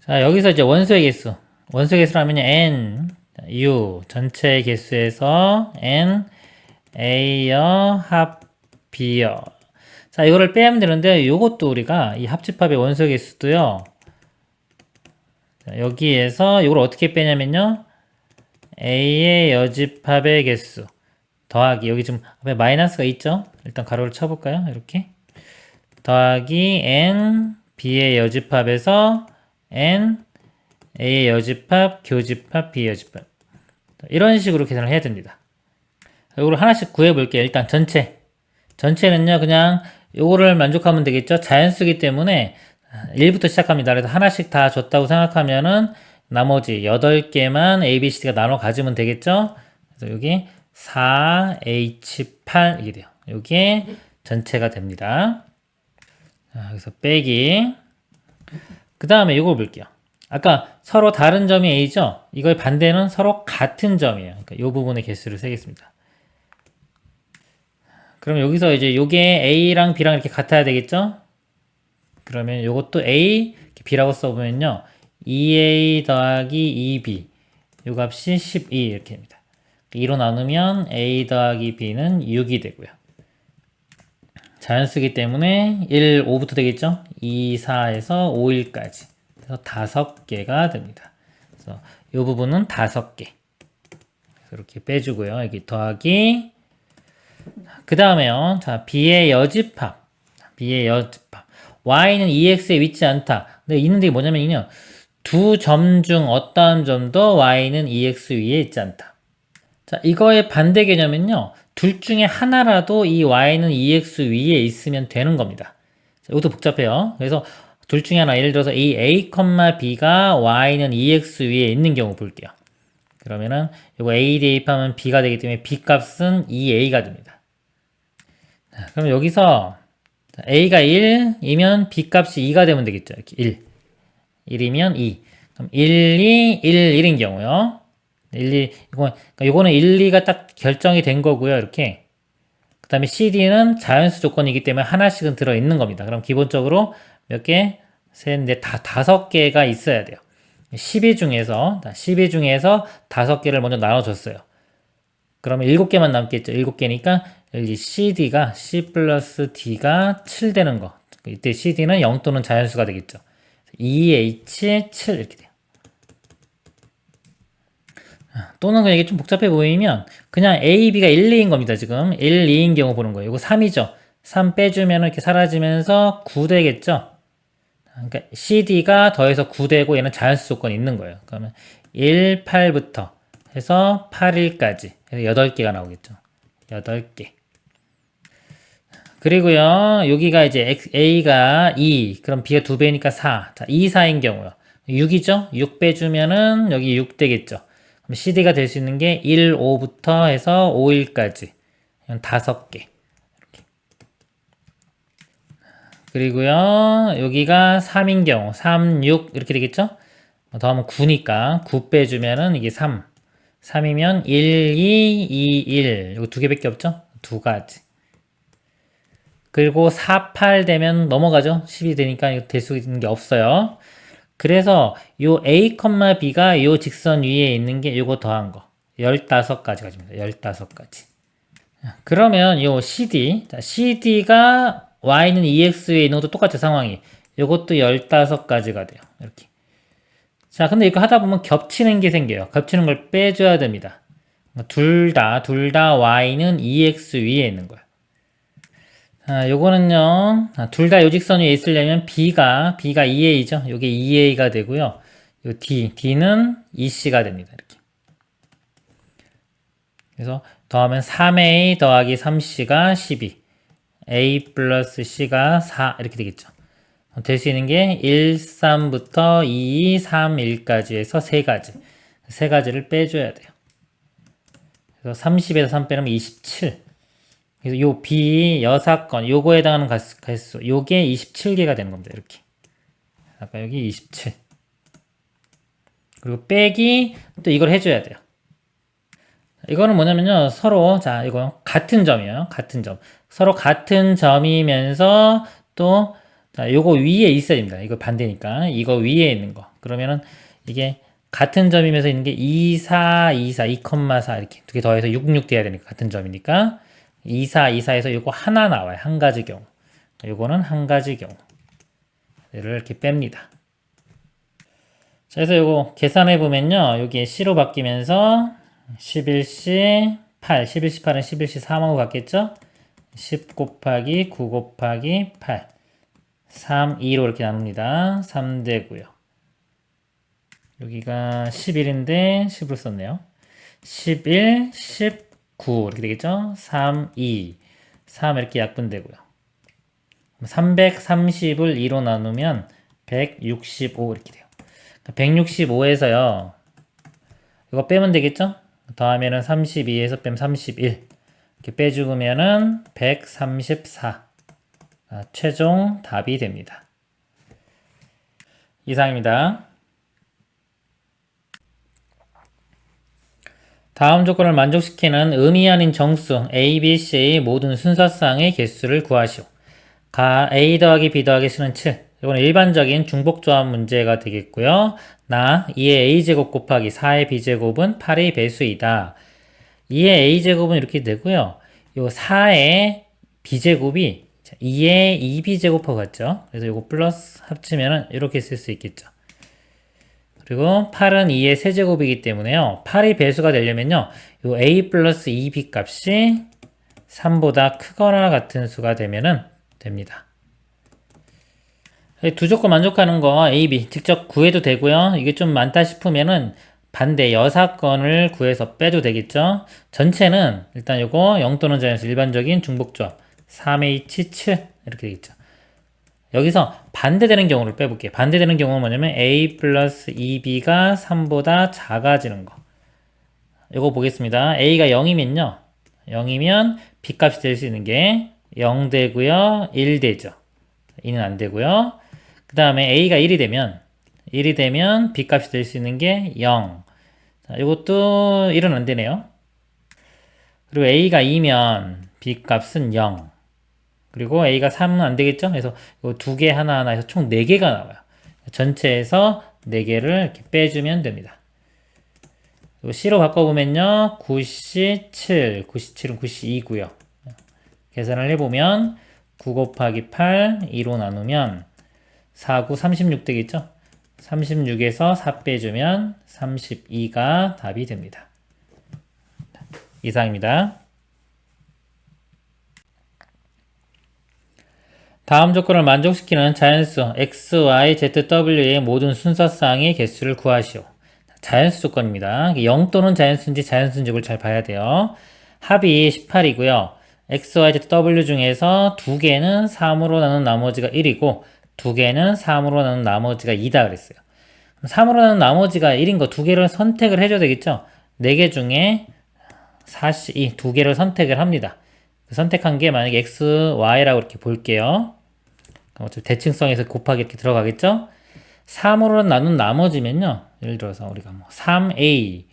자, 여기서 이제 원소의 개수, 원소의 개수라면 N, U 전체의 개수에서 N, A여 합 B여. 자, 이거를 빼면 되는데 요것도 우리가 이 합집합의 원소의 개수도요. 자, 여기에서 이걸 어떻게 빼냐면요, A의 여집합의 개수 더하기 여기 좀 앞에 마이너스가 있죠? 일단 가로를 쳐볼까요? 이렇게 더하기 N B의 여집합에서 N A의 여집합, 교집합, B의 여집합 이런 식으로 계산을 해야 됩니다. 이걸 하나씩 구해볼게요. 일단 전체는요 그냥 요거를 만족하면 되겠죠? 자연수기 때문에 1부터 시작합니다. 그래서 하나씩 다 줬다고 생각하면은 나머지 8개만 A, B, C가 나눠 가지면 되겠죠? 그래서 여기 4H8 이게 돼요. 이게 전체가 됩니다. 자, 그래서 빼기. 그 다음에 이걸 볼게요. 아까 서로 다른 점이 A죠? 이거의 반대는 서로 같은 점이에요. 그러니까 이 부분의 개수를 세겠습니다. 그럼 여기서 이제 요게 A랑 B랑 이렇게 같아야 되겠죠? 그러면 이것도 A, B라고 써보면요. 2A 더하기 2B 요 값이 12 이렇게 됩니다. 2로 나누면 A 더하기 B는 6이 되고요. 자연수기 때문에 1, 5부터 되겠죠? 2, 4에서 5일까지. 그래서 5개가 됩니다. 그래서 이 부분은 5개. 이렇게 빼주고요. 여기 더하기. 그 다음에요. 자, B의 여집합. B의 여집합. Y는 2X에 있지 않다. 근데 있는 게 뭐냐면요. 두 점 중 어떠한 점도 Y는 2X 위에 있지 않다. 자, 이거의 반대 개념은요. 둘 중에 하나라도 이 y는 2x 위에 있으면 되는 겁니다. 자, 이것도 복잡해요. 그래서 둘 중에 하나, 예를 들어서 이 a, b가 y는 2x 위에 있는 경우 볼게요. 그러면은 이거 a 대입하면 b가 되기 때문에 b 값은 2a가 됩니다. 자, 그럼 여기서 a가 1이면 b 값이 2가 되면 되겠죠. 이렇게 1. 1이면 2. 그럼 1, 2, 1, 1인 경우요. 1, 2, 요거는 1, 2가 딱 결정이 된 거고요. 이렇게. 그 다음에 CD는 자연수 조건이기 때문에 하나씩은 들어있는 겁니다. 그럼 기본적으로 몇 개? 셋, 넷, 다섯 개가 있어야 돼요. 12 중에서 5개를 먼저 나눠줬어요. 그러면 7개만 남겠죠. 7개니까 여기 CD가 C 플러스 D가 7 되는 거. 이때 CD는 0 또는 자연수가 되겠죠. 2H 7 이렇게 돼요. 또는 이게 좀 복잡해 보이면 그냥 A, B가 1, 2인 겁니다. 지금 1, 2인 경우 보는 거예요. 이거 3이죠. 3 빼주면 이렇게 사라지면서 9 되겠죠. 그러니까 CD가 더해서 9 되고 얘는 자연수 조건이 있는 거예요. 그러면 1, 8부터 해서 8, 1까지 해서 8개가 나오겠죠. 8개. 그리고요, 여기가 이제 A가 2, 그럼 B가 2배니까 4. 자, 2, 4인 경우요. 6이죠? 6 빼주면은 여기 6 되겠죠. 그럼 CD가 될 수 있는 게 1, 5부터 해서 5, 1까지. 이건 5개. 그리고요, 여기가 3인 경우, 3, 6 이렇게 되겠죠? 더하면 9니까 9 빼주면은 이게 3. 3이면 1, 2, 2, 1. 이거 2개밖에 없죠? 2가지. 그리고 4, 8 되면 넘어가죠? 10이 되니까 이거 될 수 있는 게 없어요. 그래서 요 A, B가 요 직선 위에 있는 게 요거 더한 거. 15가지 가집니다. 15가지. 그러면 요 CD, CD가 Y는 EX 위에 있는 것도 똑같죠, 상황이. 요것도 15가지가 돼요. 이렇게. 자, 근데 이거 하다 보면 겹치는 게 생겨요. 겹치는 걸 빼줘야 됩니다. 둘 다 Y는 EX 위에 있는 거예요. 요거는요, 둘 다 요직선 위에 있으려면 B가 2A죠. 요게 2A가 되고요. 요 D는 EC가 됩니다. 이렇게. 그래서 더하면 3A 더하기 3C가 12. A 플러스 C가 4. 이렇게 되겠죠. 될 수 있는 게 1, 3부터 2, 3, 1까지 해서 3가지. 3가지를 빼줘야 돼요. 그래서 30에서 3 빼면 27. 그래서 요 B 6건, 요거에 해당하는 가수, 요게 27개가 되는 겁니다. 이렇게. 아까 여기 27. 그리고 빼기, 또 이걸 해줘야 돼요. 이거는 뭐냐면요, 서로, 자, 이거 같은 점이에요. 같은 점. 서로 같은 점이면서 또, 자, 요거 위에 있어야 됩니다. 이거 반대니까. 이거 위에 있는 거. 그러면은 이게 같은 점이면서 있는 게 2, 4, 2, 4, 2,4 이렇게 두 개 더해서 6, 6 돼야 되니까 같은 점이니까 2, 4, 2, 4에서 요거 하나 나와요. 한 가지 경우. 요거는 한 가지 경우. 얘를 이렇게 뺍니다. 자, 그래서 요거 계산해 보면요. 여기에 C로 바뀌면서 11C 8, 11C 8은 11C 3하고 같겠죠? 10 곱하기 9 곱하기 8 3, 2로 이렇게 나눕니다. 3 되고요. 여기가 11인데 10으로 썼네요. 11, 19 이렇게 되겠죠? 3, 2, 3 이렇게 약분되고요. 330을 2로 나누면 165 이렇게 돼요. 165에서요. 이거 빼면 되겠죠? 더하면은 32에서 빼면 31 이렇게 빼주면은 134 최종 답이 됩니다. 이상입니다. 다음 조건을 만족시키는 의미 아닌 정수 A, B, C의 모든 순서쌍의 개수를 구하시오. 가 A 더하기 B 더하기 C는 7. 이건 일반적인 중복조합 문제가 되겠고요. 나 2의 A제곱 곱하기 4의 B제곱은 8의 배수이다. 2의 A제곱은 이렇게 되고요. 요 4의 B제곱이 2의 2B제곱하고 같죠. 그래서 요거 플러스 합치면은 이렇게 쓸 수 있겠죠. 그리고 8은 2의 세제곱이기 때문에요. 8이 배수가 되려면요. 요 A 플러스 2B 값이 3보다 크거나 같은 수가 되면은 됩니다. 두 조건 만족하는 거 A, B 직접 구해도 되고요. 이게 좀 많다 싶으면은 반대 여사건을 구해서 빼도 되겠죠. 전체는 일단 요거 0 또는 자연수 일반적인 중복조합 3H 7 이렇게 되겠죠. 여기서 반대되는 경우를 빼볼게요. 반대되는 경우는 뭐냐면 A 플러스 2B가 3보다 작아지는 거. 이거 보겠습니다. A가 0이면요. 0이면 B 값이 될 수 있는 게 0 되고요. 1 되죠. 2는 안 되고요. 그 다음에 A가 1이 되면 1이 되면 B 값이 될 수 있는 게 0. 자, 이것도 1은 안 되네요. 그리고 A가 2면 B 값은 0. 그리고 A가 3은 안 되겠죠? 그래서 이 두 개 하나하나 해서 총 4개가 나와요. 전체에서 4개를 이렇게 빼주면 됩니다. C로 바꿔보면요. 9C7, 9C7은 9C2고요. 계산을 해보면 9 곱하기 8, 2로 나누면 4, 9, 36 되겠죠? 36에서 4 빼주면 32가 답이 됩니다. 이상입니다. 다음 조건을 만족시키는 자연수 x, y, z, w의 모든 순서쌍의 개수를 구하시오. 자연수 조건입니다. 0 또는 자연수인지 자연수인지 이걸 잘 봐야 돼요. 합이 18이고요. x, y, z, w 중에서 2개는 3으로 나눈 나머지가 1이고 2개는 3으로 나눈 나머지가 2다 그랬어요. 3으로 나눈 나머지가 1인 거 2개를 선택을 해줘야 되겠죠? 4개 중에 4C, 2개를 선택을 합니다. 선택한 게 만약에 x, y라고 이렇게 볼게요. 어차피 대칭성에서 곱하기 이렇게 들어가겠죠? 3으로 나눈 나머지면요. 예를 들어서 우리가 뭐 3a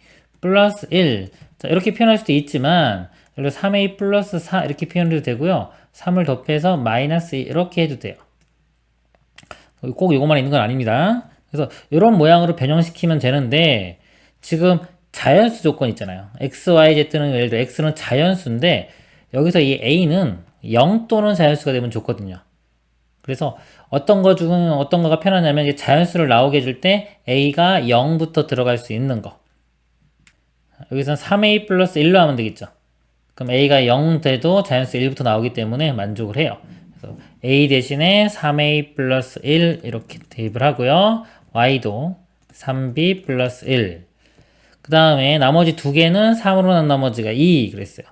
플러스 1 자, 이렇게 표현할 수도 있지만 예를 들어 3a 플러스 4 이렇게 표현해도 되고요. 3을 더해서 마이너스 2 이렇게 해도 돼요. 꼭 이것만 있는 건 아닙니다. 그래서 이런 모양으로 변형시키면 되는데 지금 자연수 조건 있잖아요. x, y, z는 예를 들어 x는 자연수인데 여기서 이 a는 0 또는 자연수가 되면 좋거든요. 그래서 어떤 거 중 어떤 거가 편하냐면 자연수를 나오게 해줄 때 a가 0부터 들어갈 수 있는 거. 여기서는 3a 플러스 1로 하면 되겠죠. 그럼 a가 0 돼도 자연수 1부터 나오기 때문에 만족을 해요. 그래서 a 대신에 3a 플러스 1 이렇게 대입을 하고요. y도 3b 플러스 1. 그 다음에 나머지 2개는 3으로 난 나머지가 2 그랬어요.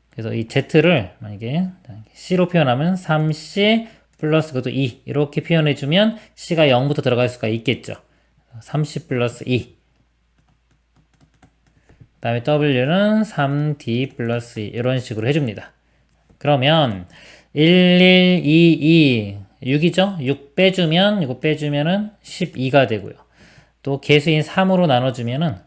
그래서 이 z를 만약에 c로 표현하면 3c 플러스 그것도 2 이렇게 표현해주면 c가 0부터 들어갈 수가 있겠죠. 3c 플러스 2. 그 다음에 w는 3d 플러스 2 이런 식으로 해줍니다. 그러면 1, 1, 2, 2 6이죠? 6 빼주면 이거 빼주면은 12가 되고요. 또 개수인 3으로 나눠주면은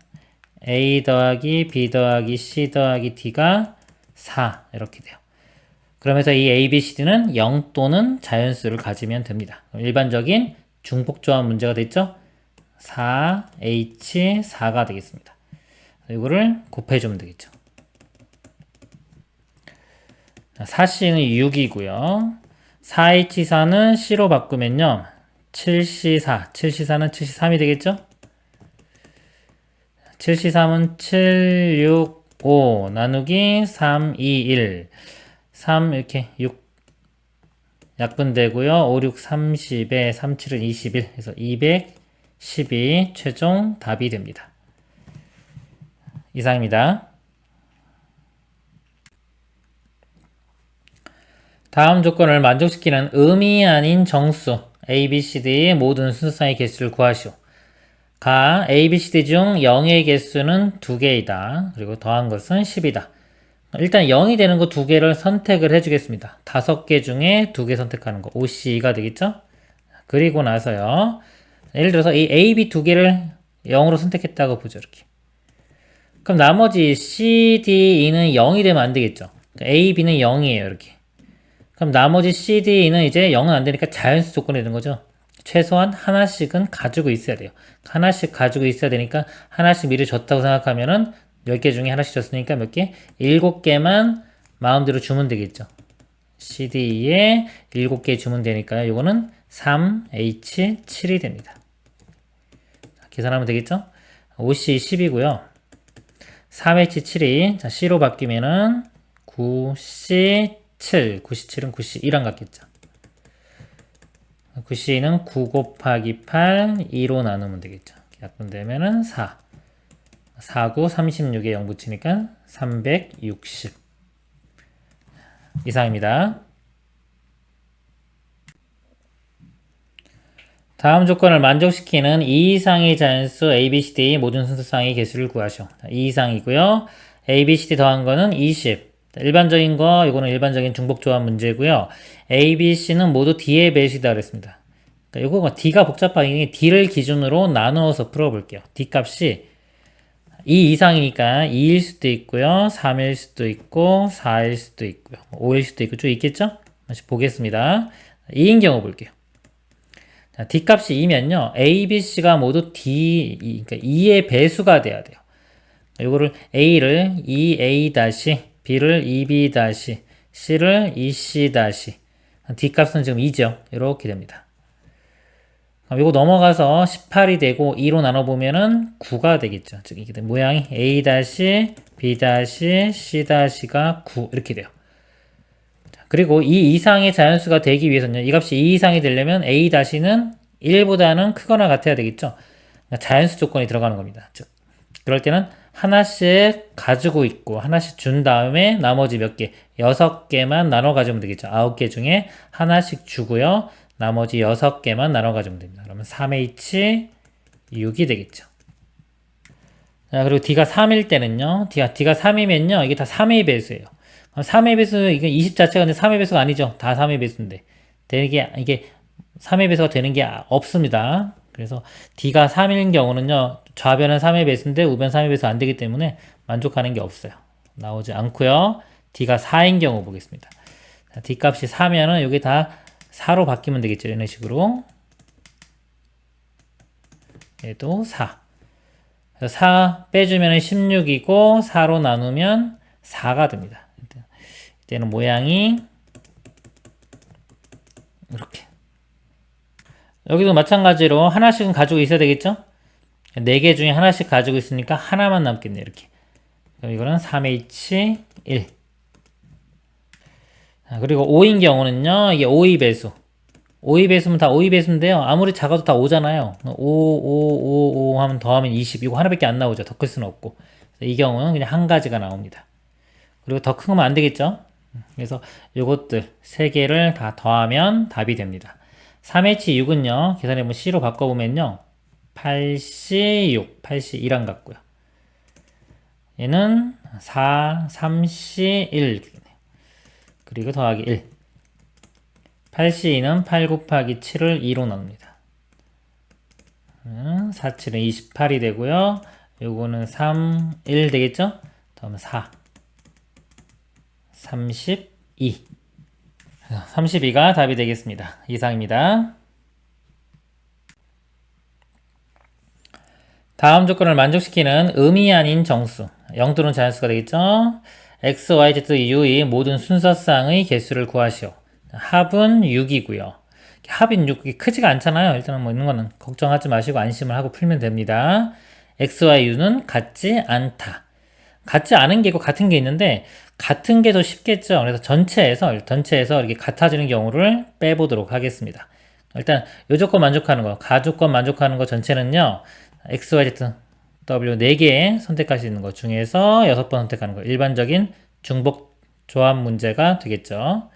a 더하기 b 더하기 c 더하기 d가 4 이렇게 돼요. 그러면서 이 a, b, c, d는 0 또는 자연수를 가지면 됩니다. 일반적인 중복조합 문제가 됐죠? 4h 4가 되겠습니다. 이거를 곱해주면 되겠죠. 4c는 6이고요. 4h4는 c로 바꾸면요. 7c4, 7c4는 73이 되겠죠? 7c3은 7, 6, 5 나누기 3, 2, 1 3 이렇게 6 약분되고요. 5, 6, 30에 3, 7은 21 그래서 212 최종 답이 됩니다. 이상입니다. 다음 조건을 만족시키는 음이 아닌 정수 a, b, c, d의 모든 순서상의 개수를 구하시오. 가 a, b, c, d 중 0의 개수는 2개이다. 그리고 더한 것은 10이다. 일단 0이 되는 거 2개를 선택을 해주겠습니다. 5개 중에 2개 선택하는 거 5C가 되겠죠? 그리고 나서요. 예를 들어서 이 A, B 2개를 0으로 선택했다고 보죠. 이렇게. 그럼 나머지 C, D, E는 0이 되면 안 되겠죠? A, B는 0이에요. 이렇게. 그럼 나머지 C, D, E는 이제 0은 안 되니까 자연수 조건이 되는 거죠. 최소한 하나씩은 가지고 있어야 돼요. 하나씩 가지고 있어야 되니까 하나씩 미리 줬다고 생각하면은 10개 중에 하나씩 줬으니까 몇 개? 7개만 마음대로 주면 되겠죠. CD에 7개 주면 되니까요. 이거는 3H7이 됩니다. 계산하면 되겠죠? 5C 10이고요. 3H7이 자, C로 바뀌면은 9C7, 9C7은 9C2랑 같겠죠. 9C는 9 곱하기 8, 2로 나누면 되겠죠. 약분되면은 4. 4, 9, 36에 0 붙이니까 360. 이상입니다. 다음 조건을 만족시키는 2 이상의 자연수 A, B, C, D 모든 순서상의 개수를 구하시오. 2 이상이고요. A, B, C, D 더한 거는 20. 일반적인 거, 이거는 일반적인 중복조합 문제고요. A, B, C는 모두 D의 배수이다 그랬습니다. 그러니까 요거가 D가 복잡하게 D를 기준으로 나누어서 풀어볼게요. D 값이 2 이상이니까 2일 수도 있고요. 3일 수도 있고 4일 수도 있고요. 5일 수도 있고 쭉 있겠죠? 다시 보겠습니다. 2인 경우 볼게요. 자, D 값이 2면요. A, B, C가 모두 그러니까 2의 배수가 돼야 돼요. 요거를 A를 2A-, B를 2B-, C를 2C-. D 값은 지금 2죠. 이렇게 됩니다. 그럼 이거 넘어가서 18이 되고 2로 나눠보면은 9가 되겠죠. 즉 이게 모양이 A-, B-, C-가 9 이렇게 돼요. 자, 그리고 이 이상의 자연수가 되기 위해서는요. 이 값이 2 이상이 되려면 A-는 1보다는 크거나 같아야 되겠죠. 그러니까 자연수 조건이 들어가는 겁니다. 즉 그럴 때는 하나씩 가지고 있고 하나씩 준 다음에 나머지 몇 개? 6개만 나눠 가지면 되겠죠. 9개 중에 하나씩 주고요. 나머지 6개만 나눠 가지면 됩니다. 그러면 3H 6이 되겠죠. 자, 그리고 D가 3일 때는요. D가 3이면요. 이게 다 3의 배수예요. 3의 배수, 이게 20 자체가 근데 3의 배수가 아니죠. 다 3의 배수인데. 이게 3의 배수가 되는 게 없습니다. 그래서 D가 3일 경우는요. 좌변은 3의 배수인데 우변 3의 배수 안 되기 때문에 만족하는 게 없어요. 나오지 않고요. D가 4인 경우 보겠습니다. 자, D 값이 4면은 여기 다 4로 바뀌면 되겠죠. 이런 식으로. 얘도 4. 4 빼주면 16이고 4로 나누면 4가 됩니다. 이때는 모양이 이렇게. 여기도 마찬가지로 하나씩은 가지고 있어야 되겠죠? 4개 중에 하나씩 가지고 있으니까 하나만 남겠네요. 이렇게. 그럼 이거는 3H1. 그리고 5인 경우는요. 이게 5의 배수. 5의 배수면 다 5의 배수인데요. 아무리 작아도 다 5잖아요. 5 하면 더하면 20. 이거 하나밖에 안 나오죠. 더 클 수는 없고. 이 경우는 그냥 한 가지가 나옵니다. 그리고 더 큰 거면 안 되겠죠? 그래서 요것들 3개를 다 더하면 답이 됩니다. 3H6은요. 계산해보면 C로 바꿔보면요. 8C6, 8C1안 같고요. 얘는 4, 3C1. 그리고 더하기 1. 8C2는 8 곱하기 7을 2로 나눕니다. 4, 7은 28이 되고요. 요거는 3, 1 되겠죠? 다음에 4, 32. 32가 답이 되겠습니다. 이상입니다. 다음 조건을 만족시키는 음이 아닌 정수. 0 또는 자연수가 되겠죠? x, y, z, u의 모든 순서쌍의 개수를 구하시오. 합은 6이고요. 합인 6, 이게 크지가 않잖아요. 일단은 뭐 있는 거는 걱정하지 마시고 안심을 하고 풀면 됩니다. x, y, u는 같지 않다. 같지 않은 게 있고 같은 게 있는데 같은 게 더 쉽겠죠. 그래서 전체에서 이렇게 같아지는 경우를 빼보도록 하겠습니다. 일단 요 조건 만족하는 거, 가조건 만족하는 거 전체는요. x, y, z, w 4개 선택할 수 있는 것 중에서 6번 선택하는 거. 일반적인 중복 조합 문제가 되겠죠.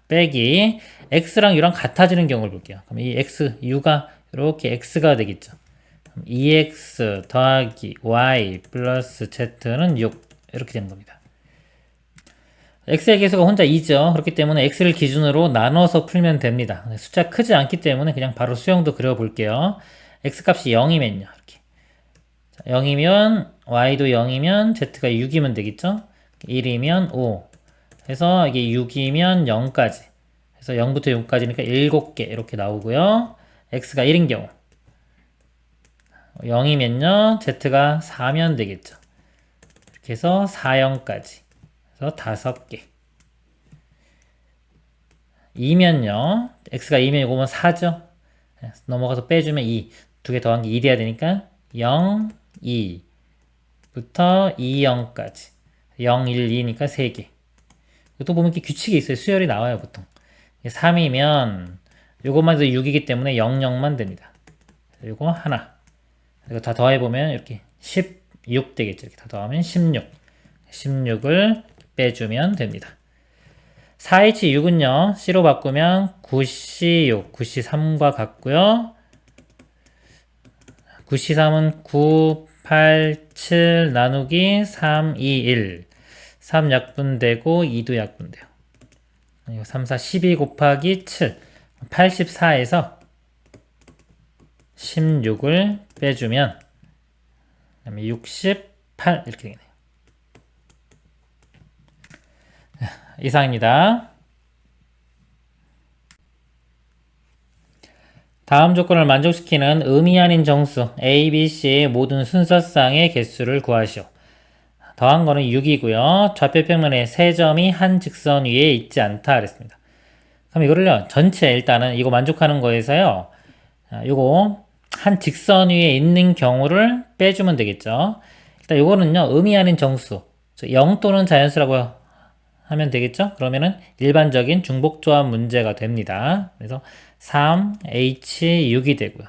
빼기 x랑 u랑 같아지는 경우를 볼게요. 그럼 이 x, u가 이렇게 x가 되겠죠. 2x 더하기 y 플러스 z는 6 이렇게 되는 겁니다. x의 개수가 혼자 2죠. 그렇기 때문에 x를 기준으로 나눠서 풀면 됩니다. 숫자 크지 않기 때문에 그냥 바로 수형도 그려볼게요. x 값이 0이면요. 이렇게. 자, 0이면 y도 0이면 z가 6이면 되겠죠. 1이면 5 해서 이게 6이면 0까지 해서 0부터 6까지니까 7개 이렇게 나오고요. x가 1인 경우 0이면요. z가 4면 되겠죠. 이렇게 해서 4,0까지 그래서 5개 2면요. x가 2면 이거면 4죠. 넘어가서 빼주면 2 두 개 더한 게 1이어야 되니까 0, 2부터 2, 0까지 0, 1, 2니까 3개 또 보면 이렇게 규칙이 있어요. 수열이 나와요. 보통 3이면 요것만 해도 6이기 때문에 0, 0만 됩니다. 요거 하나 이거 다 더해보면 이렇게 16 되겠죠. 이렇게 다 더하면 16을 빼주면 됩니다. 4H6은요. C로 바꾸면 9C6, 9C3과 같고요. 9C3은 9, 8, 7 나누기 3, 2, 1 3 약분되고 2도 약분돼요. 3, 4, 12 곱하기 7 84에서 16을 빼주면 그다음에 68 이렇게 되겠네요. 이상입니다. 다음 조건을 만족시키는 의미 아닌 정수 A, B, C의 모든 순서쌍의 개수를 구하시오. 더한 거는 6이고요. 좌표평면에 세 점이 한 직선 위에 있지 않다 그랬습니다. 그럼 이거를요, 전체 일단은 이거 만족하는 거에서요, 요거 한 직선 위에 있는 경우를 빼주면 되겠죠. 일단 요거는요, 의미 아닌 정수 0 또는 자연수라고 하면 되겠죠. 그러면은 일반적인 중복조합 문제가 됩니다. 그래서 3H6이 되고요.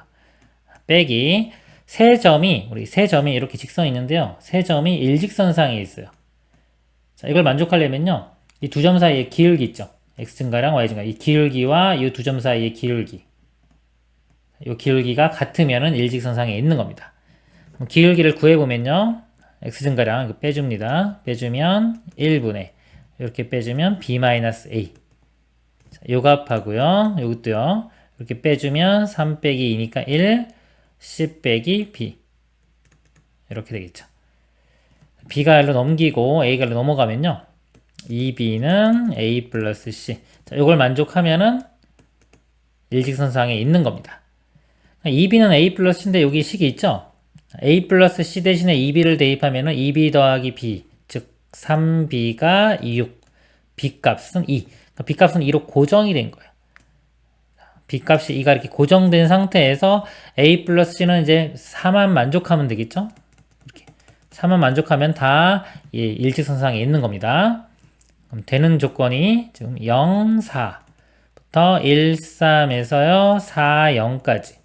빼기 우리 세 점이 이렇게 직선이 있는데요. 세 점이 일직선상에 있어요. 자, 이걸 만족하려면요, 이 두 점 사이의 기울기 있죠. x증가랑 y증가. 이 기울기와 이 두 점 사이의 기울기. 이 기울기가 같으면은 일직선상에 있는 겁니다. 그럼 기울기를 구해보면요, x증가량 이거 빼줍니다. 빼주면 1분의 이렇게 빼주면 b-a. 자, 요 값하고요. 요것도요. 이렇게 빼주면 3 빼기 2니까 1, c 빼기 b. 이렇게 되겠죠. b가 1로 넘기고 a가 1로 넘어가면요, 2b는 a 플러스 c. 자, 요걸 만족하면은 일직선상에 있는 겁니다. 2b는 a 플러스 c인데 여기 식이 있죠? a 플러스 c 대신에 2b를 대입하면은 2b 더하기 b, 즉 3b가 6, b 값은 2. 그러니까 b 값은 2로 고정이 된 거예요. b 값이 2가 이렇게 고정된 상태에서 a 플러스 c는 이제 4만 만족하면 되겠죠? 이렇게 4만 만족하면 다 일직선상에 있는 겁니다. 그럼 되는 조건이 지금 0, 4부터 1, 3에서요 4, 0까지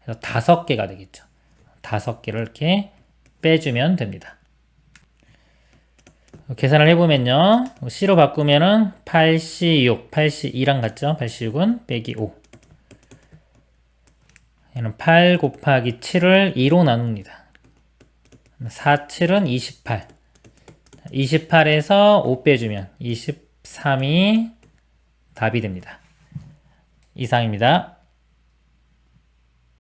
그래서 5개가 되겠죠. 5개를 이렇게 빼주면 됩니다. 계산을 해보면요, C로 바꾸면은 8C6, 8C2랑 같죠? 8C6은 빼기 5. 얘는 8 곱하기 7을 2로 나눕니다. 4, 7은 28. 28에서 5 빼주면 23이 답이 됩니다. 이상입니다.